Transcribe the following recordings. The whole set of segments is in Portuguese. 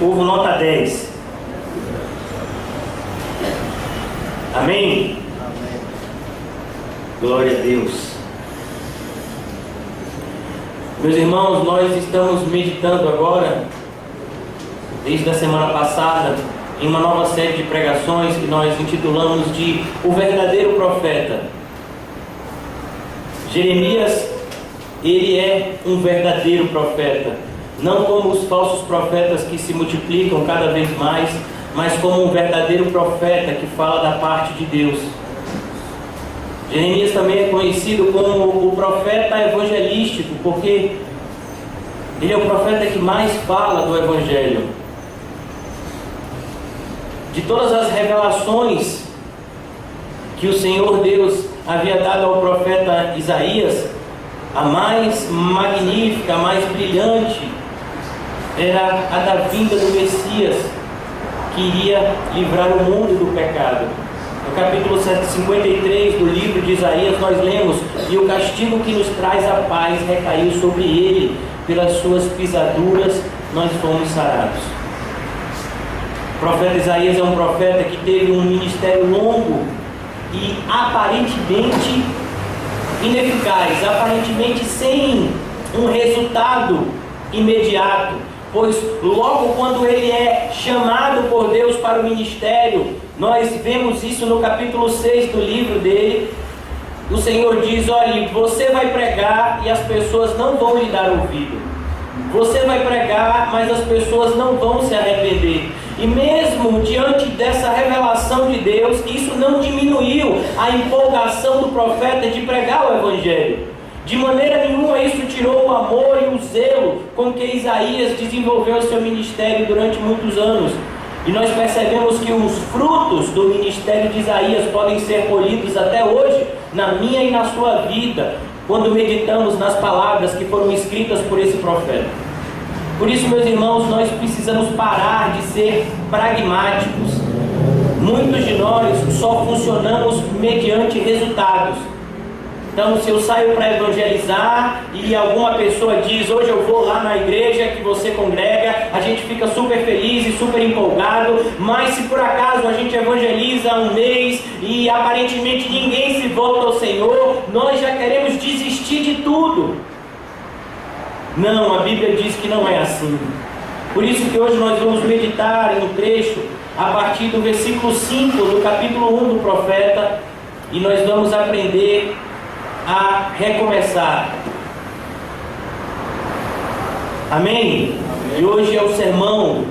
povo nota 10. Amém? Glória a Deus. Meus irmãos, nós estamos meditando agora, desde a semana passada, em uma nova série de pregações que nós intitulamos de O Verdadeiro Profeta. Jeremias, ele é um verdadeiro profeta, não como os falsos profetas que se multiplicam cada vez mais, mas como um verdadeiro profeta que fala da parte de Deus. Jeremias também é conhecido como o profeta evangelístico, porque ele é o profeta que mais fala do Evangelho. De todas as revelações que o Senhor Deus havia dado ao profeta Isaías, a mais magnífica, a mais brilhante, era a da vinda do Messias, que iria livrar o mundo do pecado. No capítulo 53 do livro de Isaías nós lemos: e o castigo que nos traz a paz recaiu sobre ele, pelas suas pisaduras nós fomos sarados. O profeta Isaías é um profeta que teve um ministério longo e aparentemente ineficaz, aparentemente sem um resultado imediato, pois logo quando ele é chamado por Deus para o ministério, nós vemos isso no capítulo 6 do livro dele. O Senhor diz: olha, você vai pregar e as pessoas não vão lhe dar ouvido. Você vai pregar, mas as pessoas não vão se arrepender. E mesmo diante dessa revelação de Deus, isso não diminuiu a empolgação do profeta de pregar o Evangelho. De maneira nenhuma isso tirou o amor e o zelo com que Isaías desenvolveu o seu ministério durante muitos anos. E nós percebemos que os frutos do ministério de Isaías podem ser colhidos até hoje, na minha e na sua vida, quando meditamos nas palavras que foram escritas por esse profeta. Por isso, meus irmãos, nós precisamos parar de ser pragmáticos. Muitos de nós só funcionamos mediante resultados. Então, se eu saio para evangelizar e alguma pessoa diz: hoje eu vou lá na igreja que você congrega, a gente fica super feliz e super empolgado, mas se por acaso a gente evangeliza um mês e aparentemente ninguém se volta ao Senhor, nós já queremos desistir de tudo. Não, a Bíblia diz que não é assim. Por isso que hoje nós vamos meditar em um trecho a partir do versículo 5 do capítulo 1 do profeta, e nós vamos aprender a recomeçar. Amém? E hoje é o sermão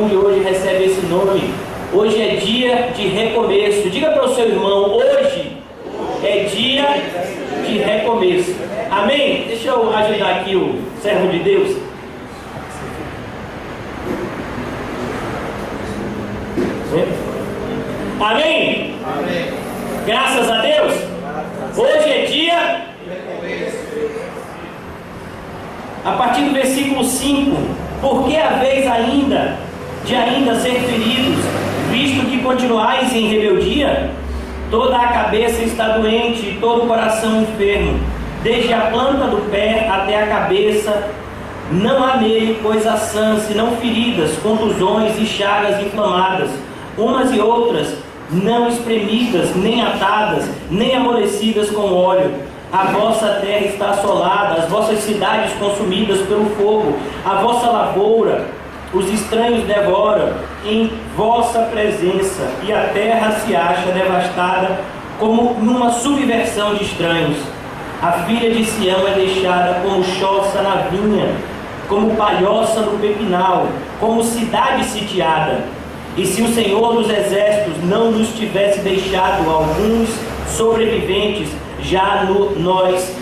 de hoje recebe esse nome. Hoje é dia de recomeço. Diga para o seu irmão: hoje é dia de recomeço. Amém? Deixa eu ajudar aqui o servo de Deus. Amém? Amém. Graças a Deus. Hoje é dia. A partir do versículo 5: por que haveis ainda ser feridos, visto que continuais em rebeldia? Toda a cabeça está doente e todo o coração enfermo, desde a planta do pé até a cabeça. Não há nele coisa sã, senão feridas, contusões e chagas inflamadas, umas e outras, não espremidas, nem atadas, nem amolecidas com óleo. A vossa terra está assolada, as vossas cidades consumidas pelo fogo, a vossa lavoura os estranhos devoram em vossa presença, e a terra se acha devastada como numa subversão de estranhos. A filha de Sião é deixada como choça na vinha, como palhoça no pepinal, como cidade sitiada. E se o Senhor dos Exércitos não nos tivesse deixado alguns sobreviventes, já nos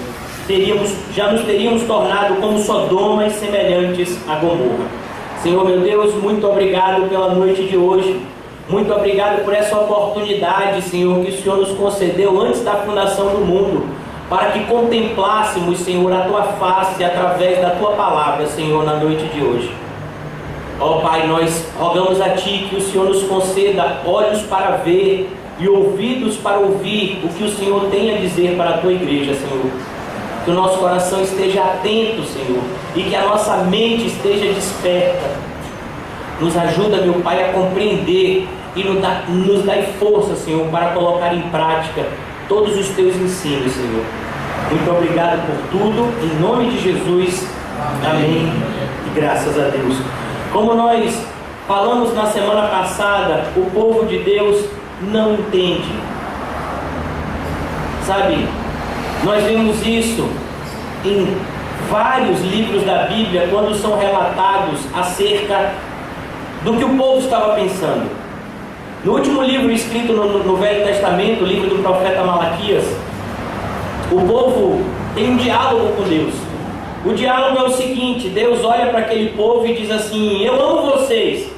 teríamos tornado como Sodoma e semelhantes a Gomorra. Senhor meu Deus, muito obrigado pela noite de hoje. Muito obrigado por essa oportunidade, Senhor, que o Senhor nos concedeu antes da fundação do mundo, para que contemplássemos, Senhor, a Tua face através da Tua palavra, Senhor, na noite de hoje. Ó Pai, nós rogamos a Ti que o Senhor nos conceda olhos para ver e ouvidos para ouvir o que o Senhor tem a dizer para a Tua igreja, Senhor. Que o nosso coração esteja atento, Senhor, e que a nossa mente esteja desperta. Nos ajuda, meu Pai, a compreender e nos dá força, Senhor, para colocar em prática todos os teus ensinos, Senhor. Muito obrigado por tudo, em nome de Jesus. Amém. E graças a Deus. Como nós falamos na semana passada, o povo de Deus não entende. Sabe, nós vemos isso em vários livros da Bíblia, quando são relatados acerca do que o povo estava pensando. No último livro escrito no Velho Testamento, o livro do profeta Malaquias, o povo tem um diálogo com Deus. O diálogo é o seguinte: Deus olha para aquele povo e diz assim: eu amo vocês.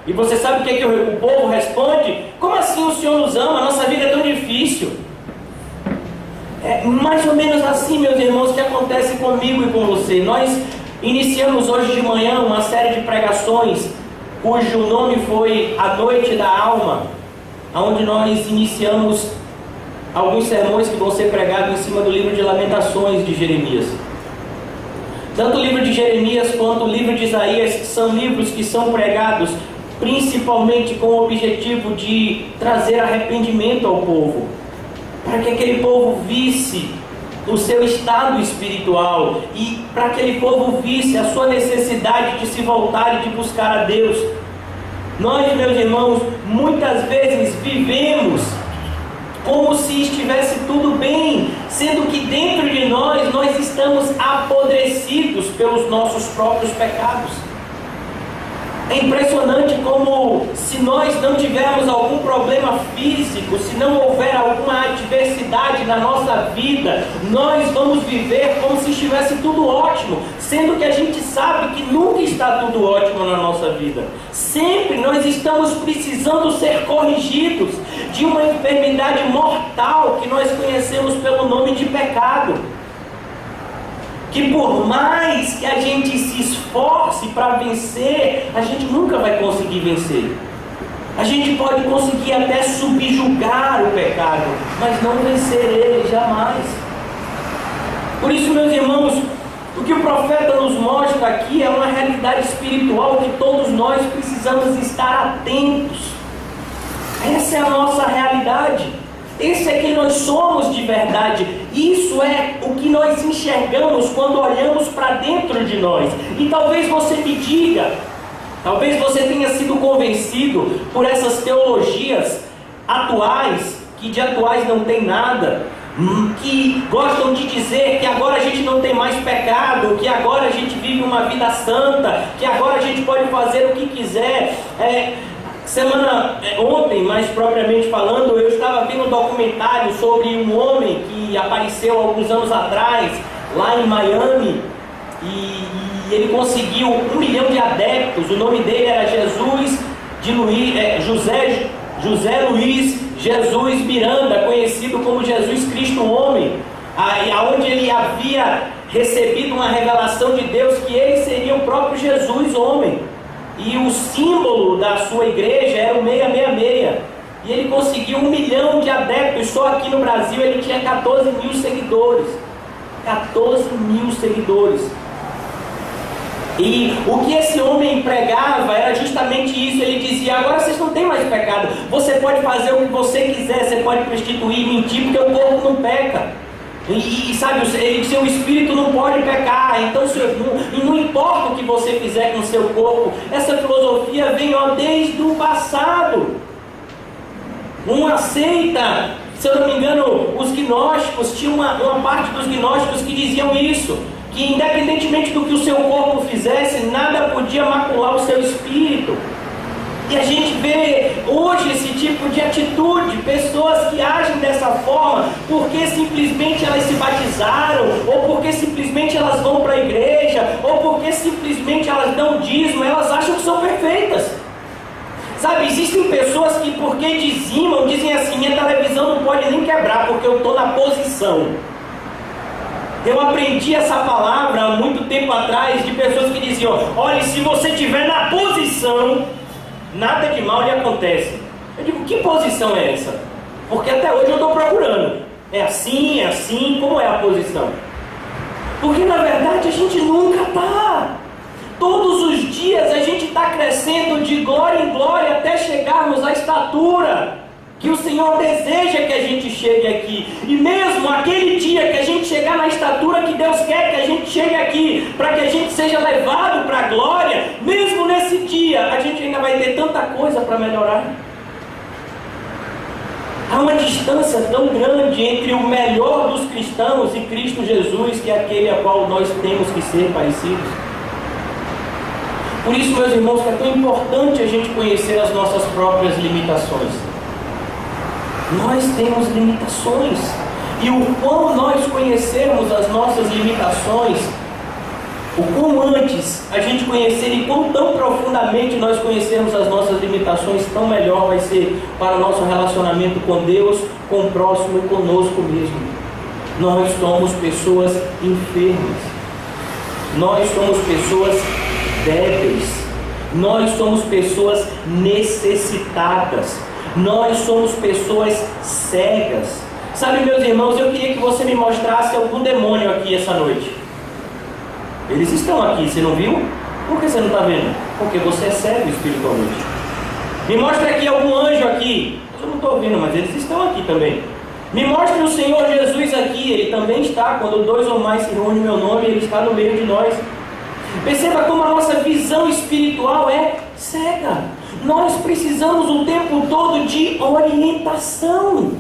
E você sabe o que o povo responde? Como assim o Senhor nos ama? A nossa vida é tão difícil. É mais ou menos assim, meus irmãos, que acontece comigo e com você. Nós iniciamos hoje de manhã uma série de pregações cujo nome foi A Noite da Alma, onde nós iniciamos alguns sermões que vão ser pregados em cima do livro de Lamentações de Jeremias. Tanto o livro de Jeremias quanto o livro de Isaías são livros que são pregados principalmente com o objetivo de trazer arrependimento ao povo, para que aquele povo visse o seu estado espiritual e para que aquele povo visse a sua necessidade de se voltar e de buscar a Deus. Nós, meus irmãos, muitas vezes vivemos como se estivesse tudo bem, sendo que dentro de nós estamos apodrecidos pelos nossos próprios pecados. É impressionante como, se nós não tivermos algum problema físico, se não houver alguma adversidade na nossa vida, nós vamos viver como se estivesse tudo ótimo, sendo que a gente sabe que nunca está tudo ótimo na nossa vida. Sempre nós estamos precisando ser corrigidos de uma enfermidade mortal que nós conhecemos pelo nome de pecado. Que por mais que a gente se esforce para vencer, a gente nunca vai conseguir vencer. A gente pode conseguir até subjugar o pecado, mas não vencer ele jamais. Por isso, meus irmãos, o que o profeta nos mostra aqui é uma realidade espiritual que todos nós precisamos estar atentos. Essa é a nossa realidade. Esse é quem nós somos de verdade. Isso é o que nós enxergamos quando olhamos para dentro de nós. E talvez você me diga, talvez você tenha sido convencido por essas teologias atuais, que de atuais não tem nada, que gostam de dizer que agora a gente não tem mais pecado, que agora a gente vive uma vida santa, que agora a gente pode fazer o que quiser. Ontem, mais propriamente falando, eu estava vendo um documentário sobre um homem que apareceu alguns anos atrás, lá em Miami, e ele conseguiu 1 milhão de adeptos. O nome dele era José Luiz Jesus Miranda, conhecido como Jesus Cristo Homem, onde ele havia recebido uma revelação de Deus que ele seria o próprio Jesus Homem. E o símbolo da sua igreja era o 666. E ele conseguiu 1 milhão de adeptos. Só aqui no Brasil ele tinha 14 mil seguidores. 14 mil seguidores. E o que esse homem pregava era justamente isso. Ele dizia: agora vocês não têm mais pecado. Você pode fazer o que você quiser. Você pode prostituir, mentir, porque o corpo não peca. E sabe, ele dizia: o espírito não pode pecar, então não importa o que você fizer com o seu corpo. Essa filosofia vem desde o passado. Uma seita, se eu não me engano, os gnósticos, tinha uma parte dos gnósticos que diziam isso, que independentemente do que o seu corpo fizesse, nada podia macular o seu espírito. E a gente vê hoje esse tipo de atitude, pessoas que agem dessa forma porque simplesmente elas se batizaram, ou porque simplesmente elas vão para a igreja, ou porque simplesmente elas dão dízimo, elas acham que são perfeitas. Sabe, existem pessoas que porque dizimam, dizem assim: minha televisão não pode nem quebrar porque eu estou na posição. Eu aprendi essa palavra há muito tempo atrás de pessoas que diziam: olha, se você estiver na posição, nada de mal lhe acontece. Eu digo: que posição é essa? Porque até hoje eu estou procurando. É assim, como é a posição? Porque na verdade a gente nunca está. Todos os dias a gente está crescendo de glória em glória até chegarmos à estatura que o Senhor deseja que a gente chegue aqui. E mesmo aquele dia que a gente chegar na estatura que Deus quer que a gente chegue aqui, para que a gente seja levado para a glória, mesmo nesse dia, a gente ainda vai ter tanta coisa para melhorar. Há uma distância tão grande entre o melhor dos cristãos e Cristo Jesus, que é aquele a qual nós temos que ser parecidos. Por isso, meus irmãos, que é tão importante a gente conhecer as nossas próprias limitações. Nós temos limitações, e o quão nós conhecermos as nossas limitações, o quão antes a gente conhecer e quão tão profundamente nós conhecermos as nossas limitações, tão melhor vai ser para o nosso relacionamento com Deus, com o próximo e conosco mesmo. Nós somos pessoas enfermas, nós somos pessoas débeis, nós somos pessoas necessitadas, nós somos pessoas cegas. Sabe, meus irmãos, eu queria que você me mostrasse algum demônio aqui essa noite. Eles estão aqui, você não viu? Por que você não está vendo? Porque você é cego espiritualmente. Me mostre aqui algum anjo aqui. Eu não estou vendo, mas eles estão aqui também. Me mostre o Senhor Jesus aqui. Ele também está. Quando 2 ou mais se reúnem em meu nome, Ele está no meio de nós. Perceba como a nossa visão espiritual é cega. Nós precisamos o tempo todo de orientação,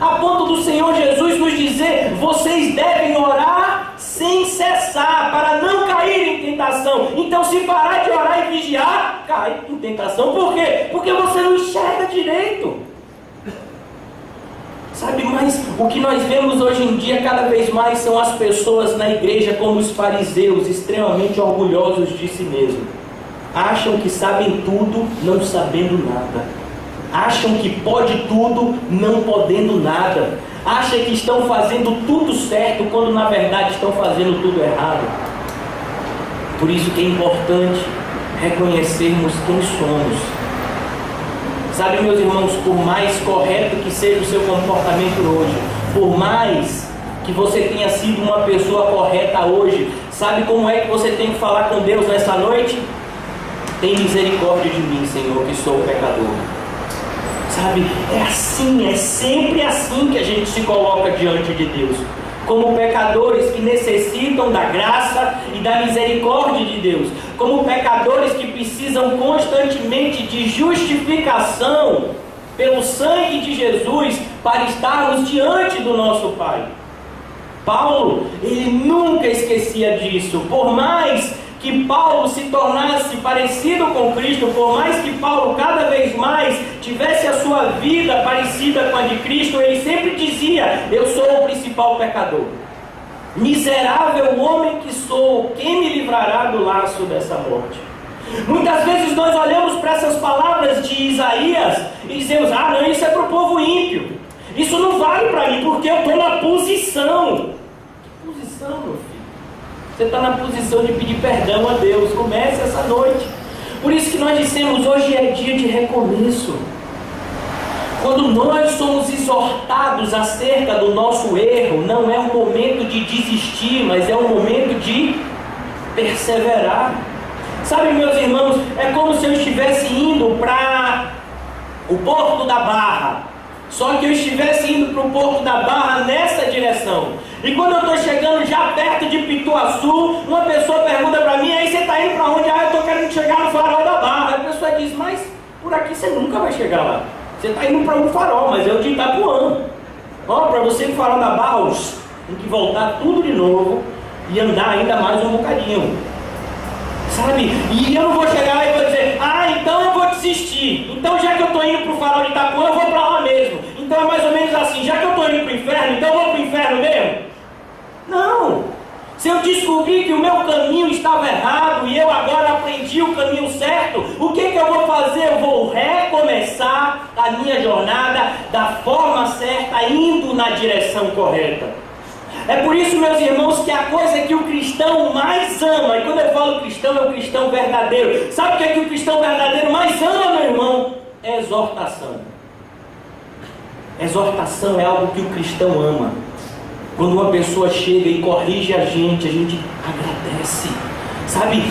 a ponto do Senhor Jesus nos dizer: vocês devem orar sem cessar, para não cair em tentação. Então, se parar de orar e vigiar, cai em tentação. Por quê? Porque você não enxerga direito. Sabe, mas o que nós vemos hoje em dia cada vez mais são as pessoas na igreja como os fariseus, extremamente orgulhosos de si mesmos. Acham que sabem tudo, não sabendo nada. Acham que pode tudo, não podendo nada. Acham que estão fazendo tudo certo, quando na verdade estão fazendo tudo errado. Por isso que é importante reconhecermos quem somos. Sabe, meus irmãos, por mais correto que seja o seu comportamento hoje, por mais que você tenha sido uma pessoa correta hoje, sabe como é que você tem que falar com Deus nessa noite? Tem misericórdia de mim, Senhor, que sou pecador. Sabe, é assim, é sempre assim que a gente se coloca diante de Deus, como pecadores que necessitam da graça e da misericórdia de Deus, como pecadores que precisam constantemente de justificação pelo sangue de Jesus para estarmos diante do nosso Pai. Paulo, ele nunca esquecia disso. Por mais que Paulo se tornasse parecido com Cristo, por mais que Paulo cada vez mais tivesse a sua vida parecida com a de Cristo, ele sempre dizia: eu sou o principal pecador. Miserável homem que sou, quem me livrará do laço dessa morte? Muitas vezes nós olhamos para essas palavras de Isaías e dizemos: ah não, isso é para o povo ímpio, isso não vale para mim, porque eu estou na posição. Que posição, meu filho? Você está na posição de pedir perdão a Deus. Comece essa noite. Por isso que nós dissemos: hoje é dia de recomeço. Quando nós somos exortados acerca do nosso erro, não é um momento de desistir, mas é um momento de perseverar. Sabe, meus irmãos, é como se eu estivesse indo para o Porto da Barra, só que eu estivesse indo para o Porto da Barra nessa direção. E quando eu estou chegando já perto de Pituaçu, uma pessoa pergunta para mim: aí você está indo para onde? Ah, eu estou querendo chegar no Farol da Barra. A pessoa diz: mas por aqui você nunca vai chegar lá. Você está indo para um farol, mas é o de Itapuã. Ó, para você ir no Farol da Barra, tem que voltar tudo de novo e andar ainda mais um bocadinho. Sabe? E eu não vou chegar lá e vou dizer: ah, então eu vou desistir. Então, já que eu estou indo para o Farol de Itapuã, eu vou para lá mesmo. Então é mais ou menos assim: já que eu estou indo para o inferno, então eu vou para o inferno mesmo? Não! Se eu descobrir que o meu caminho estava errado e eu agora aprendi o caminho certo, o que eu vou fazer? Eu vou recomeçar a minha jornada da forma certa, indo na direção correta. É por isso, meus irmãos, que a coisa que o cristão mais ama, e quando eu falo cristão, é o cristão verdadeiro. Sabe o que o cristão verdadeiro mais ama, meu irmão? É exortação. Exortação é algo que o cristão ama. Quando uma pessoa chega e corrige a gente agradece. Sabe,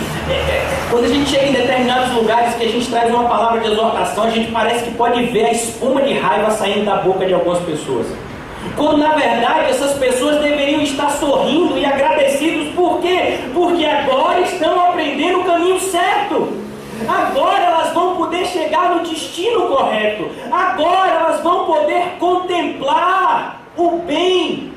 quando a gente chega em determinados lugares que a gente traz uma palavra de exortação, a gente parece que pode ver a espuma de raiva saindo da boca de algumas pessoas. Quando na verdade essas pessoas deveriam estar sorrindo e agradecidos. Por quê? Porque agora estão aprendendo o caminho certo. Agora elas vão poder chegar no destino correto. Agora elas vão poder contemplar o bem.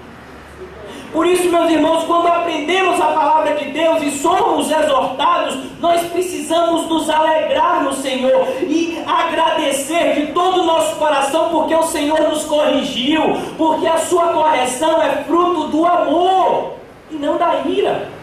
Por isso, meus irmãos, quando aprendemos a palavra de Deus e somos exortados, nós precisamos nos alegrar no Senhor e agradecer de todo o nosso coração, porque o Senhor nos corrigiu, porque a sua correção é fruto do amor e não da ira.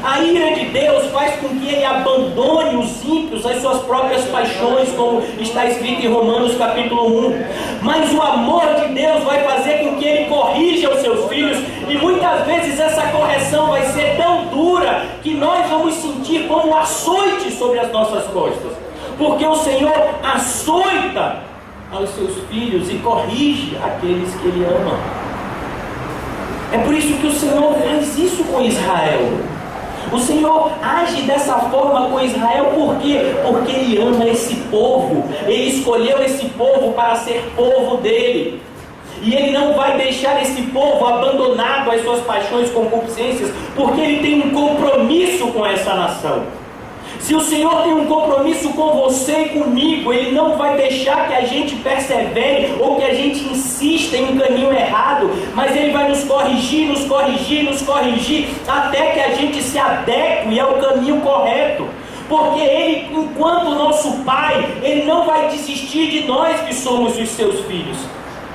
A ira de Deus faz com que Ele abandone os ímpios às suas próprias paixões, como está escrito em Romanos capítulo 1. Mas o amor de Deus vai fazer com que Ele corrija os seus filhos, e muitas vezes essa correção vai ser tão dura que nós vamos sentir como um açoite sobre as nossas costas, porque o Senhor açoita aos seus filhos e corrige aqueles que Ele ama. É por isso que o Senhor faz isso com Israel. O Senhor age dessa forma com Israel, por quê? Porque Ele ama esse povo. Ele escolheu esse povo para ser povo dele. E Ele não vai deixar esse povo abandonado às suas paixões e concupiscências, porque Ele tem um compromisso com essa nação. Se o Senhor tem um compromisso com você e comigo, Ele não vai deixar que a gente persevere ou que a gente insista em um caminho errado, mas Ele vai nos corrigir, nos corrigir, nos corrigir, até que a gente se adeque ao caminho correto. Porque Ele, enquanto nosso Pai, Ele não vai desistir de nós que somos os seus filhos,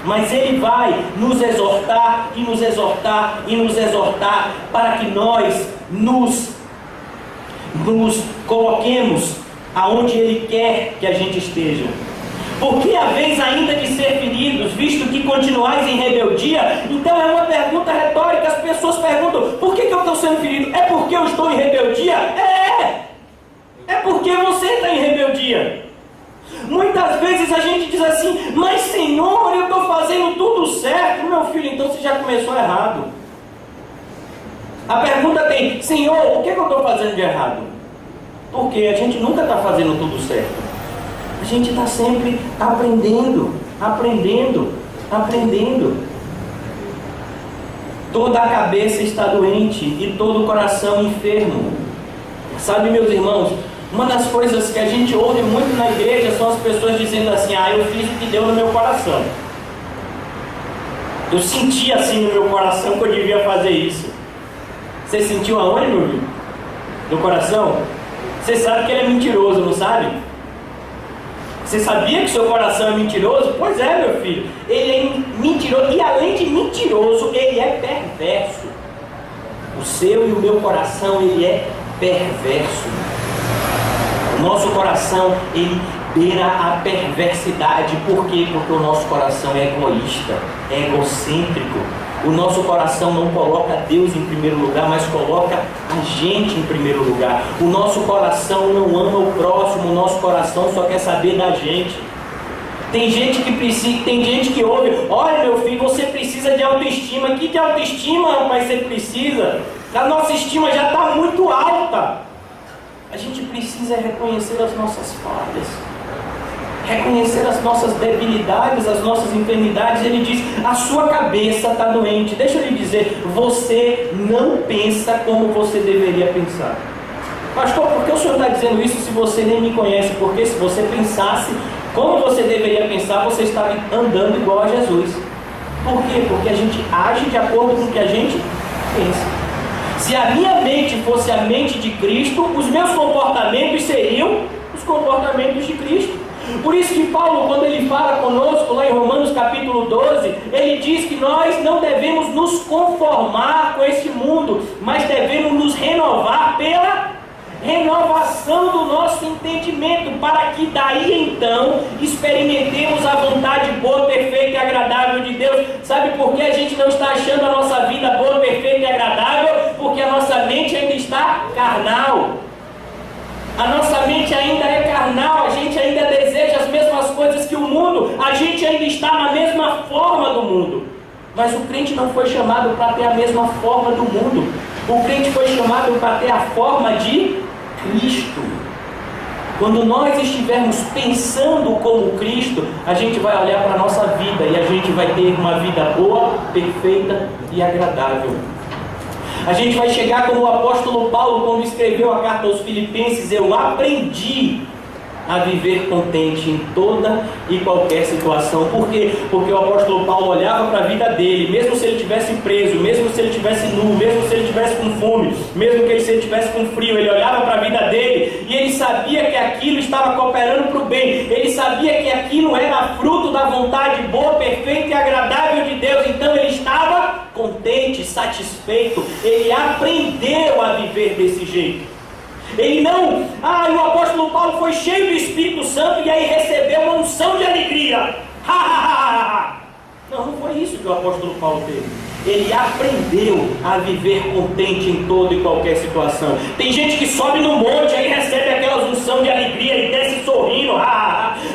mas Ele vai nos exortar e nos exortar e nos exortar para que nós nos coloquemos aonde Ele quer que a gente esteja. Porque a vez ainda de ser feridos, visto que continuais em rebeldia? Então é uma pergunta retórica. As pessoas perguntam: por que eu estou sendo ferido? É porque eu estou em rebeldia? É porque você está em rebeldia. Muitas vezes a gente diz assim: mas Senhor, eu estou fazendo tudo certo. Meu filho, então você já começou errado. A pergunta tem: Senhor, o que eu estou fazendo de errado? Porque a gente nunca está fazendo tudo certo. A gente está sempre aprendendo. Toda a cabeça está doente e todo o coração enfermo. Sabe, meus irmãos, uma das coisas que a gente ouve muito na igreja são as pessoas dizendo assim: eu fiz o que deu no meu coração. Eu senti assim no meu coração que eu devia fazer isso. Você sentiu aonde, meu filho? No coração? Você sabe que ele é mentiroso, não sabe? Você sabia que seu coração é mentiroso? Pois é, meu filho. Ele é mentiroso. E além de mentiroso, ele é perverso. O seu e o meu coração, ele é perverso. O nosso coração, ele beira a perversidade. Por quê? Porque o nosso coração é egoísta, é egocêntrico. O nosso coração não coloca Deus em primeiro lugar, mas coloca a gente em primeiro lugar. O nosso coração não ama o próximo, o nosso coração só quer saber da gente. Tem gente que precisa, tem gente que ouve: olha, meu filho, você precisa de autoestima. Que de autoestima, rapaz, você precisa? A nossa estima já está muito alta. A gente precisa reconhecer as nossas falhas, reconhecer as nossas debilidades, as nossas enfermidades. Ele diz: a sua cabeça está doente. Deixa eu lhe dizer, você não pensa como você deveria pensar. Pastor, por que o senhor está dizendo isso se você nem me conhece? Porque se você pensasse como você deveria pensar, você estaria andando igual a Jesus. Por quê? Porque a gente age de acordo com o que a gente pensa. Se a minha mente fosse a mente de Cristo, os meus comportamentos seriam os comportamentos de Cristo. Por isso que Paulo, quando ele fala conosco lá em Romanos capítulo 12, ele diz que nós não devemos nos conformar com este mundo, mas devemos nos renovar pela renovação do nosso entendimento, para que daí então experimentemos a vontade boa, perfeita e agradável de Deus. Sabe por que a gente não está achando a nossa vida boa, perfeita e agradável? Porque a nossa mente ainda está carnal. A nossa mente ainda é carnal, a gente ainda deseja as mesmas coisas que o mundo, a gente ainda está na mesma forma do mundo. Mas o crente não foi chamado para ter a mesma forma do mundo. O crente foi chamado para ter a forma de Cristo. Quando nós estivermos pensando como Cristo, a gente vai olhar para a nossa vida e a gente vai ter uma vida boa, perfeita e agradável. A gente vai chegar como o apóstolo Paulo, quando escreveu a carta aos Filipenses: eu aprendi a viver contente em toda e qualquer situação. Por quê? Porque o apóstolo Paulo olhava para a vida dele, mesmo se ele estivesse preso, mesmo se ele estivesse nu, mesmo se ele estivesse com fome, mesmo que se ele estivesse com frio, ele olhava para a vida dele e ele sabia que aquilo estava cooperando para o bem. Ele sabia que aquilo era fruto da vontade boa, perfeita e agradável de Deus. Então ele estava contente, satisfeito. Ele aprendeu a viver desse jeito. Ele não, o apóstolo Paulo foi cheio do Espírito Santo e aí recebeu uma unção de alegria. Não foi isso que o apóstolo Paulo teve. Ele aprendeu a viver contente em toda e qualquer situação. Tem gente que sobe no monte, aí recebe aquela unção de alegria e desce sorrindo,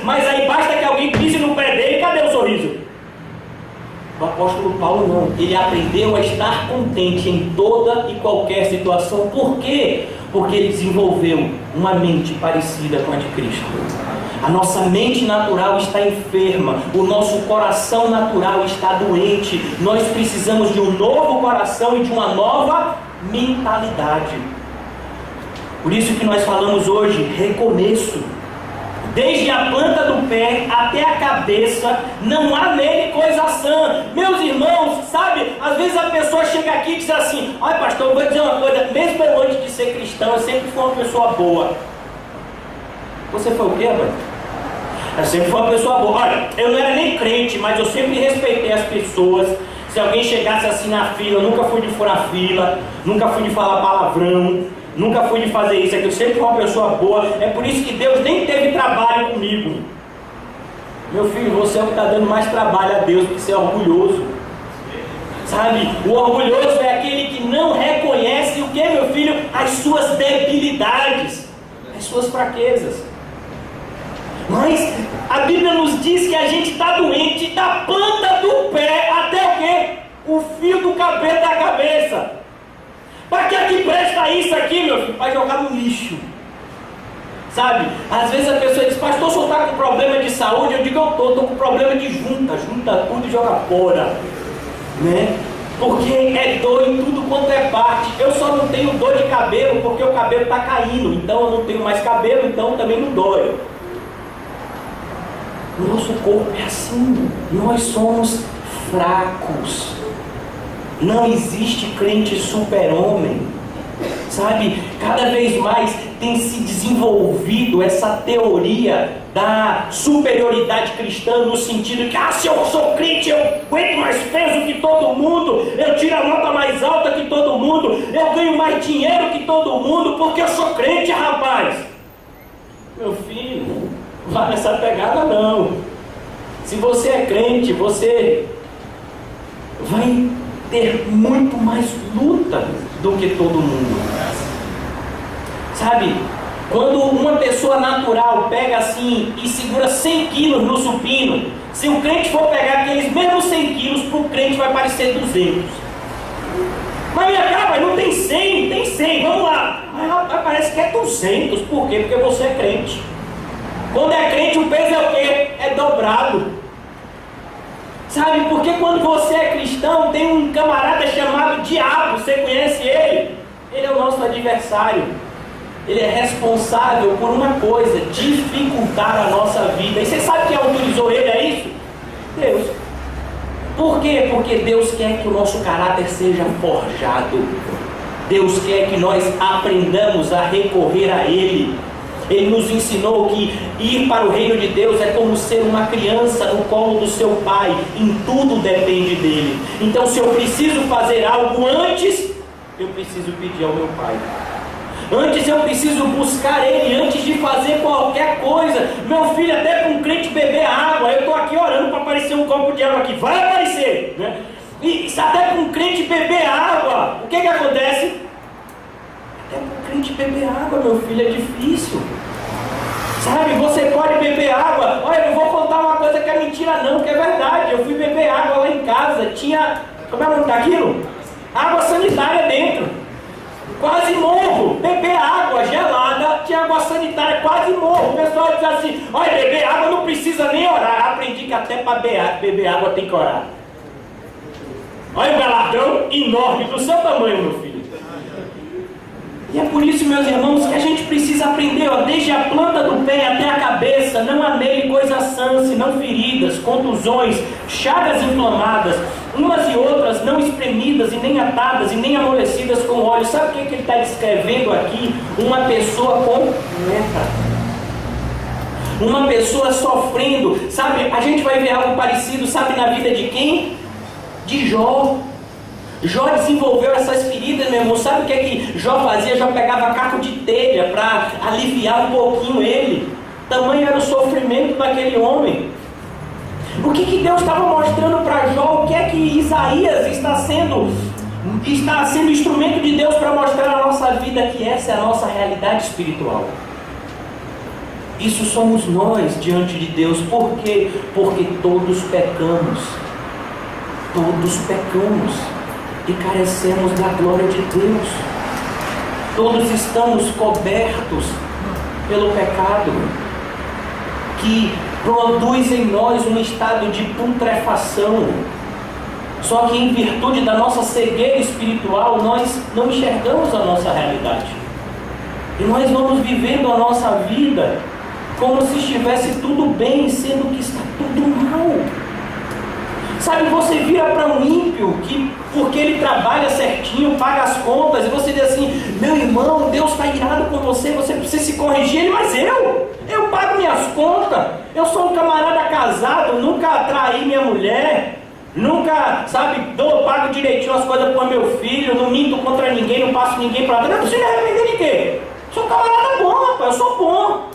mas aí basta que alguém pise no pé dele, cadê o sorriso? O apóstolo Paulo não, ele aprendeu a estar contente em toda e qualquer situação. Por quê? Porque ele desenvolveu uma mente parecida com a de Cristo. A nossa mente natural está enferma, o nosso coração natural está doente. Nós precisamos de um novo coração e de uma nova mentalidade. Por isso que nós falamos hoje, recomeço. Desde a planta do pé até a cabeça, não há nele coisa sã. Meus irmãos, sabe, às vezes a pessoa chega aqui e diz assim: olha pastor, eu vou dizer uma coisa, mesmo eu antes de ser cristão, eu sempre fui uma pessoa boa. Você foi o quê, rapaz? Eu sempre fui uma pessoa boa. Olha, eu não era nem crente, mas eu sempre respeitei as pessoas. Se alguém chegasse assim na fila, eu nunca fui de furar fila, nunca fui de falar palavrão, nunca fui de fazer isso, eu sempre fui uma pessoa boa. É por isso que Deus nem teve trabalho comigo. Meu filho, você é o que está dando mais trabalho a Deus do que ser orgulhoso. Sabe, o orgulhoso é aquele que não reconhece o que, meu filho? As suas debilidades, as suas fraquezas. Mas a Bíblia nos diz que a gente está doente da planta do pé até o quê? O fio do cabelo da cabeça. Para que presta isso aqui, meu filho? Para jogar no lixo. Sabe? Às vezes a pessoa diz: pastor, o senhor está com problema de saúde? Eu digo: eu estou com problema de junta tudo e joga fora. Né? Porque é dor em tudo quanto é parte. Eu só não tenho dor de cabelo porque o cabelo está caindo. Então eu não tenho mais cabelo, então também não dói. O nosso corpo é assim. Nós somos fracos. Não existe crente super-homem. Sabe, cada vez mais tem se desenvolvido essa teoria da superioridade cristã, no sentido que, se eu sou crente, eu aguento mais peso que todo mundo, eu tiro a nota mais alta que todo mundo, eu ganho mais dinheiro que todo mundo, porque eu sou crente, rapaz. Meu filho, não vai nessa pegada não. Se você é crente, você vai ter muito mais luta do que todo mundo. Sabe, quando uma pessoa natural pega assim e segura 100 quilos no supino, se o crente for pegar aqueles mesmos 100 quilos, para o crente vai parecer 200. Mas minha cara, não tem 100, tem 100, vamos lá. Mas parece que é 200, por quê? Porque você é crente. Quando é crente, o peso é o quê? É dobrado. Sabe, porque quando você é cristão, tem um camarada chamado diabo, você conhece ele? Ele é o nosso adversário. Ele é responsável por uma coisa: dificultar a nossa vida. E você sabe quem autorizou ele a isso? Deus. Por quê? Porque Deus quer que o nosso caráter seja forjado. Deus quer que nós aprendamos a recorrer a Ele. Ele nos ensinou que ir para o reino de Deus é como ser uma criança no colo do seu pai. Em tudo depende dele. Então, se eu preciso fazer algo antes, eu preciso pedir ao meu pai. Antes eu preciso buscar ele, antes de fazer qualquer coisa. Meu filho, até para um crente beber água, eu estou aqui orando para aparecer um copo de água aqui. Vai aparecer, né? E até para um crente beber água, o que acontece? Até para um crente beber água, meu filho, é difícil. Sabe, você pode beber água. Olha, eu vou contar uma coisa que é mentira não, que é verdade. Eu fui beber água lá em casa, tinha, como é o nome daquilo? Água sanitária dentro. Quase morro. Beber água gelada, tinha água sanitária, quase morro. O pessoal diz assim: olha, beber água não precisa nem orar. Aprendi que até para beber água tem que orar. Olha o galardão enorme do seu tamanho, meu filho. E é por isso, meus irmãos, que a gente precisa aprender, ó, desde a planta do pé até a cabeça, não há nele coisa sã, senão feridas, contusões, chagas inflamadas, umas e outras não espremidas e nem atadas e nem amolecidas com óleo. Sabe o que ele está descrevendo aqui? Uma pessoa com lepra. Uma pessoa sofrendo. Sabe, a gente vai ver algo parecido, sabe, na vida de quem? De Jó. Jó desenvolveu essas feridas, meu irmão. Sabe o que é que Jó fazia? Jó pegava caco de telha para aliviar um pouquinho ele. Tamanho era o sofrimento daquele homem. O que Deus estava mostrando para Jó? O que é que Isaías está sendo instrumento de Deus para mostrar a nossa vida, que essa é a nossa realidade espiritual. Isso somos nós diante de Deus. Por quê? Porque todos pecamos. Todos pecamos e carecemos da glória de Deus. Todos estamos cobertos pelo pecado, que produz em nós um estado de putrefação. Só que em virtude da nossa cegueira espiritual, nós não enxergamos a nossa realidade. E nós vamos vivendo a nossa vida como se estivesse tudo bem, sendo que está tudo mal. Sabe, você vira para um ímpio, que porque ele trabalha certinho, paga as contas, e você diz assim: meu irmão, Deus está irado com você, você precisa se corrigir. Ele: mas eu pago minhas contas, eu sou um camarada casado, nunca traí minha mulher, nunca, sabe, pago direitinho as coisas para o meu filho, não minto contra ninguém, não passo ninguém para trás. Não precisa arrepender de quê? Sou um camarada bom, rapaz, eu sou bom.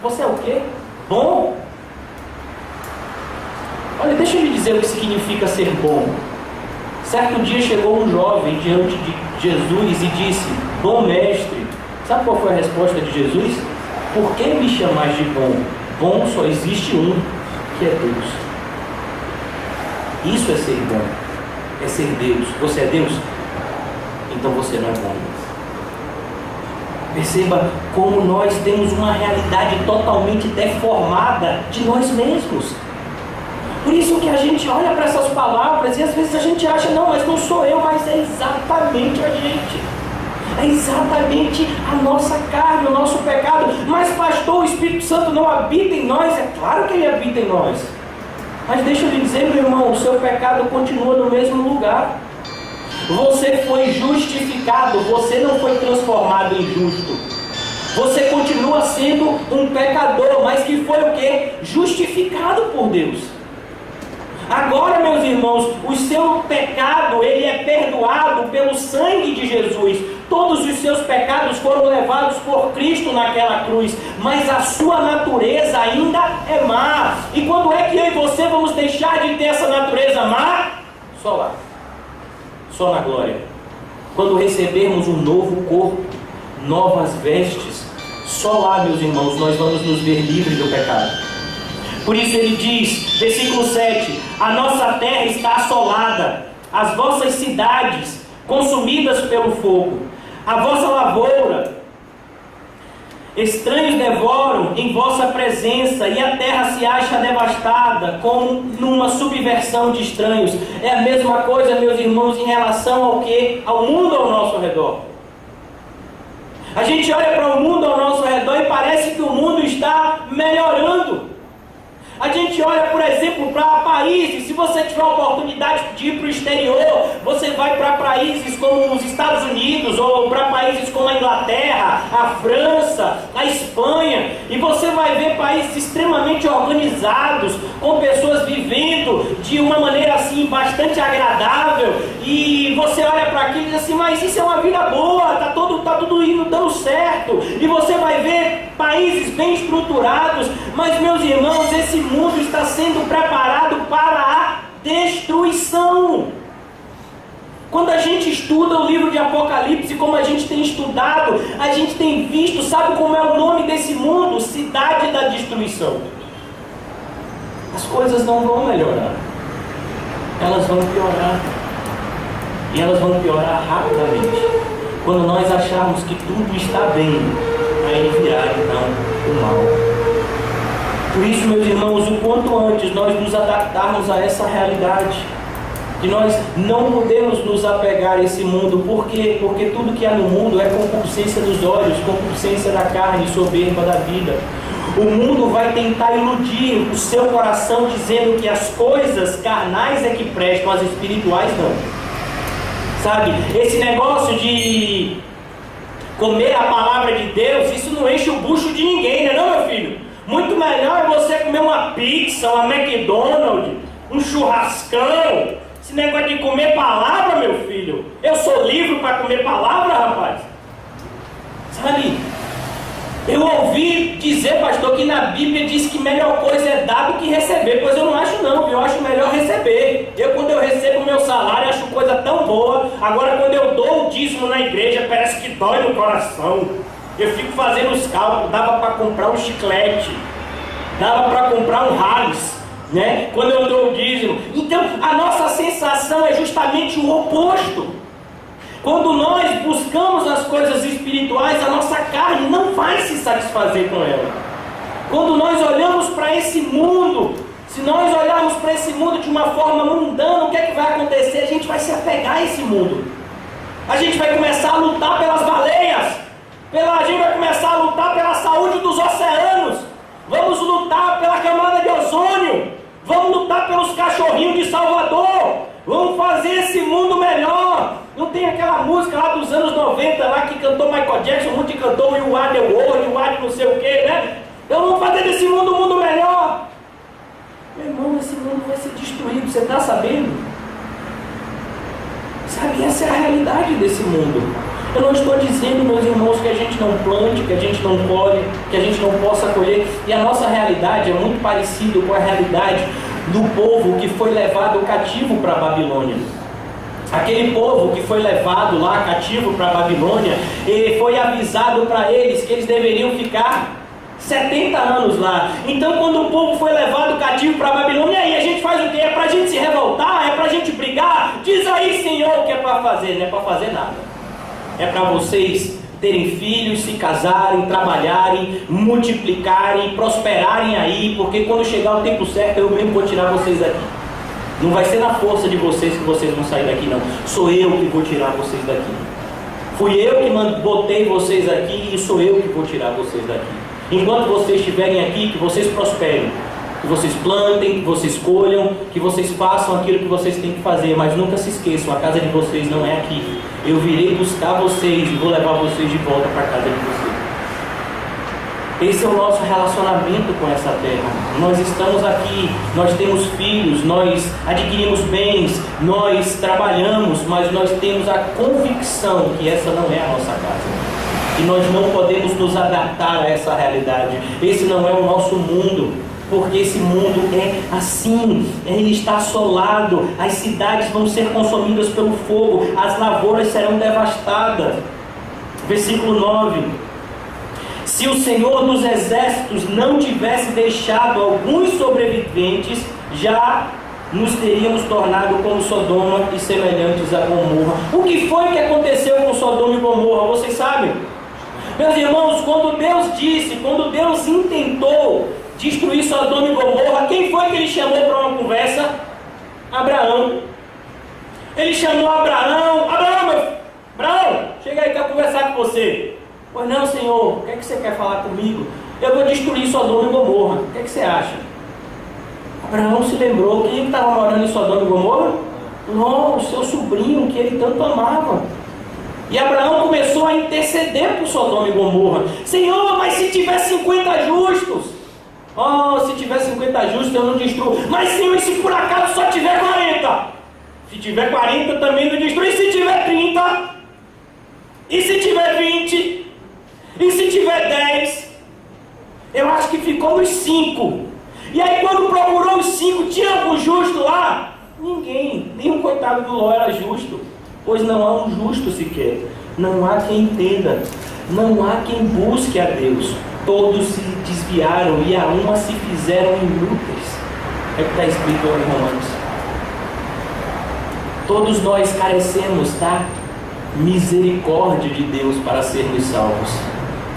Você é o quê? Bom? Olha, deixa eu lhe dizer o que significa ser bom. Certo dia chegou um jovem diante de Jesus e disse: bom mestre. Sabe qual foi a resposta de Jesus? Por que me chamais de bom? Bom só existe um, que é Deus. Isso é ser bom, é ser Deus. Você é Deus? Então você não é bom. Perceba como nós temos uma realidade totalmente deformada de nós mesmos. Por isso que a gente olha para essas palavras e às vezes a gente acha: não, mas não sou eu, mas é exatamente a gente. É exatamente a nossa carne, o nosso pecado. Mas pastor, o Espírito Santo não habita em nós? É claro que ele habita em nós. Mas deixa eu lhe dizer, meu irmão, o seu pecado continua no mesmo lugar. Você foi justificado, você não foi transformado em justo. Você continua sendo um pecador, mas que foi o quê? Justificado por Deus. Agora, meus irmãos, o seu pecado, ele é perdoado pelo sangue de Jesus. Todos os seus pecados foram levados por Cristo naquela cruz, mas a sua natureza ainda é má. E quando é que eu e você vamos deixar de ter essa natureza má? Só lá. Só na glória. Quando recebermos um novo corpo, novas vestes, só lá, meus irmãos, nós vamos nos ver livres do pecado. Por isso ele diz, versículo 7, a nossa terra está assolada, as vossas cidades consumidas pelo fogo, a vossa lavoura, estranhos devoram em vossa presença, e a terra se acha devastada, como numa subversão de estranhos. É a mesma coisa, meus irmãos, em relação ao quê? Ao mundo ao nosso redor. A gente olha para o mundo ao nosso redor e parece que o mundo está melhorando. A gente olha, por exemplo, para países. Se você tiver a oportunidade de ir para o exterior, você vai para países como os Estados Unidos, ou para países como a Inglaterra, a França, a Espanha, e você vai ver países extremamente organizados, com pessoas vivendo de uma maneira assim bastante agradável, e você olha para aquilo e diz assim: mas isso é uma vida boa, tá tudo indo dando certo. E você vai ver países bem estruturados, mas, meus irmãos, esse mundo está sendo preparado para a destruição. Quando a gente estuda o livro de Apocalipse, como a gente tem estudado, a gente tem visto, sabe como é o nome desse mundo? Cidade da destruição. As coisas não vão melhorar, elas vão piorar. E elas vão piorar rapidamente. Quando nós acharmos que tudo está bem, aí virá então o mal. Por isso, meus irmãos, o quanto antes nós nos adaptarmos a essa realidade, que nós não podemos nos apegar a esse mundo. Por quê? Porque tudo que há no mundo é concupiscência dos olhos, concupiscência da carne, soberba da vida. O mundo vai tentar iludir o seu coração dizendo que as coisas carnais é que prestam, as espirituais não. Sabe, esse negócio de comer a palavra de Deus, isso não enche o bucho de ninguém, né não, meu filho? Muito melhor é você comer uma pizza, uma McDonald's, um churrascão. Esse negócio de comer palavra, meu filho. Eu sou livre para comer palavra, rapaz. Sabe? Eu ouvi dizer, pastor, que na Bíblia diz que melhor coisa é dar do que receber. Pois eu não acho não, eu acho melhor receber. Quando eu recebo o meu salário, acho coisa tão boa. Agora quando eu dou o dízimo na igreja, parece que dói no coração. Eu fico fazendo os cálculos, dava para comprar um chiclete, dava para comprar um Harris, né? Quando eu dou o dízimo. Então a nossa sensação é justamente o oposto. Quando nós buscamos as coisas espirituais, a nossa carne não vai se satisfazer com ela. Quando nós olhamos para esse mundo, se nós olharmos para esse mundo de uma forma mundana, o que é que vai acontecer? A gente vai se apegar a esse mundo. A gente vai começar a lutar pelas baleias. A gente vai começar a lutar pela saúde dos oceanos. Vamos lutar pela camada de ozônio. Vamos lutar pelos cachorrinhos de Salvador. Vamos fazer esse mundo melhor. Não tem aquela música lá dos anos 90 lá que cantou Michael Jackson, um monte cantou You Are The World, You Are não sei o que, né? Então vamos fazer desse mundo um mundo melhor. Meu irmão, esse mundo vai ser destruído, você está sabendo? Sabe, essa é a realidade desse mundo. Eu não estou dizendo, meus irmãos, que a gente não plante, que a gente não colhe, que a gente não possa colher. E a nossa realidade é muito parecida com a realidade do povo que foi levado cativo para a Babilônia. Aquele povo que foi levado lá cativo para a Babilônia, e foi avisado para eles que eles deveriam ficar 70 anos lá. Então quando o povo foi levado cativo para a Babilônia, aí a gente faz o quê? É para a gente se revoltar? É para a gente brigar? Diz aí, Senhor, o que é para fazer? Não é para fazer nada. É para vocês terem filhos, se casarem, trabalharem, multiplicarem, prosperarem aí, porque quando chegar o tempo certo eu mesmo vou tirar vocês daqui. Não vai ser na força de vocês que vocês vão sair daqui, não. Sou eu que vou tirar vocês daqui. Fui eu que botei vocês aqui e sou eu que vou tirar vocês daqui. Enquanto vocês estiverem aqui, que vocês prosperem, que vocês plantem, que vocês colham, que vocês façam aquilo que vocês têm que fazer, mas nunca se esqueçam, a casa de vocês não é aqui. Eu virei buscar vocês e vou levar vocês de volta para a casa de vocês. Esse é o nosso relacionamento com essa terra. Nós estamos aqui, nós temos filhos, nós adquirimos bens, nós trabalhamos, mas nós temos a convicção que essa não é a nossa casa. E nós não podemos nos adaptar a essa realidade. Esse não é o nosso mundo. Porque esse mundo é assim, ele está assolado, as cidades vão ser consumidas pelo fogo, as lavouras serão devastadas. Versículo 9: se o Senhor dos Exércitos não tivesse deixado alguns sobreviventes, já nos teríamos tornado como Sodoma e semelhantes a Gomorra. O que foi que aconteceu com Sodoma e Gomorra? Vocês sabem? Meus irmãos, quando Deus intentou destruir Sodoma e Gomorra, quem foi que ele chamou para uma conversa? Abraão. Ele chamou Abraão. Abraão, chega aí, quero conversar com você. Pois não, Senhor, o que é que você quer falar comigo? Eu vou destruir Sodoma e Gomorra, o que é que você acha? Abraão se lembrou, quem estava morando em Sodoma e Gomorra? Não, o seu sobrinho, que ele tanto amava. E Abraão começou a interceder por Sodoma e Gomorra. Senhor, mas se tiver 50 justos? Se tiver 50 justos eu não destruo. Mas Senhor, e se por acaso só tiver 40? Se tiver 40 também não destruo. E se tiver 30? E se tiver 20? E se tiver 10? Eu acho que ficou nos 5. E aí quando procurou os 5, tinha algum justo lá? Ninguém, nem o coitado do Ló era justo. Pois não há um justo sequer. Não há quem entenda. Não há quem busque a Deus. Todos se desviaram e a uma se fizeram inúteis. É o que está escrito em Romanos. Todos nós carecemos, tá? misericórdia de Deus para sermos salvos,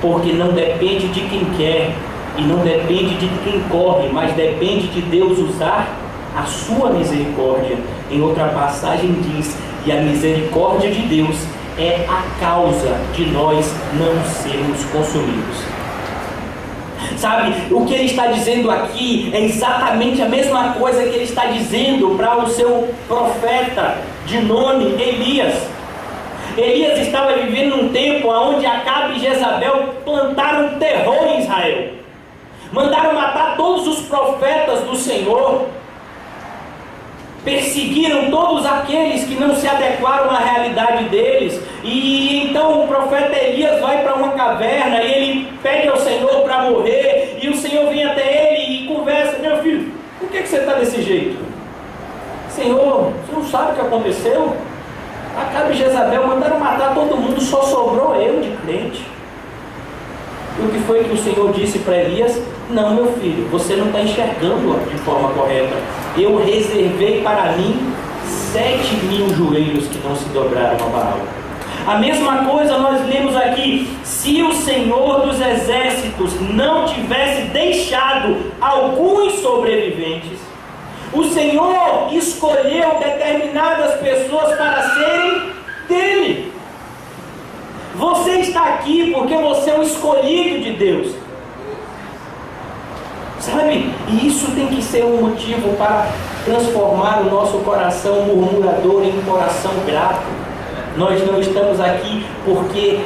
porque não depende de quem quer e não depende de quem corre, mas depende de Deus usar a sua misericórdia. Em outra passagem diz: e a misericórdia de Deus é a causa de nós não sermos consumidos. Sabe, o que ele está dizendo aqui é exatamente a mesma coisa que ele está dizendo para o seu profeta de nome Elias. Elias estava vivendo num tempo onde Acabe e Jezabel plantaram terror em Israel. Mandaram matar todos os profetas do Senhor. Perseguiram todos aqueles que não se adequaram à realidade deles. E então o profeta Elias vai para uma caverna e ele pede ao Senhor para morrer. E o Senhor vem até ele e conversa: meu filho, por que você está desse jeito? Senhor, você não sabe o que aconteceu? Acabe e Jezabel mandaram matar todo mundo, só sobrou eu de crente. E o que foi que o Senhor disse para Elias? Não, meu filho, você não está enxergando de forma correta. Eu reservei para mim 7.000 joelhos que não se dobraram a Baal. A mesma coisa nós lemos aqui: se o Senhor dos Exércitos não tivesse deixado alguns sobreviventes, o Senhor escolheu determinadas pessoas para serem dele. Você está aqui porque você é um escolhido de Deus. Sabe? E isso tem que ser um motivo para transformar o nosso coração murmurador em um coração grato. Nós não estamos aqui porque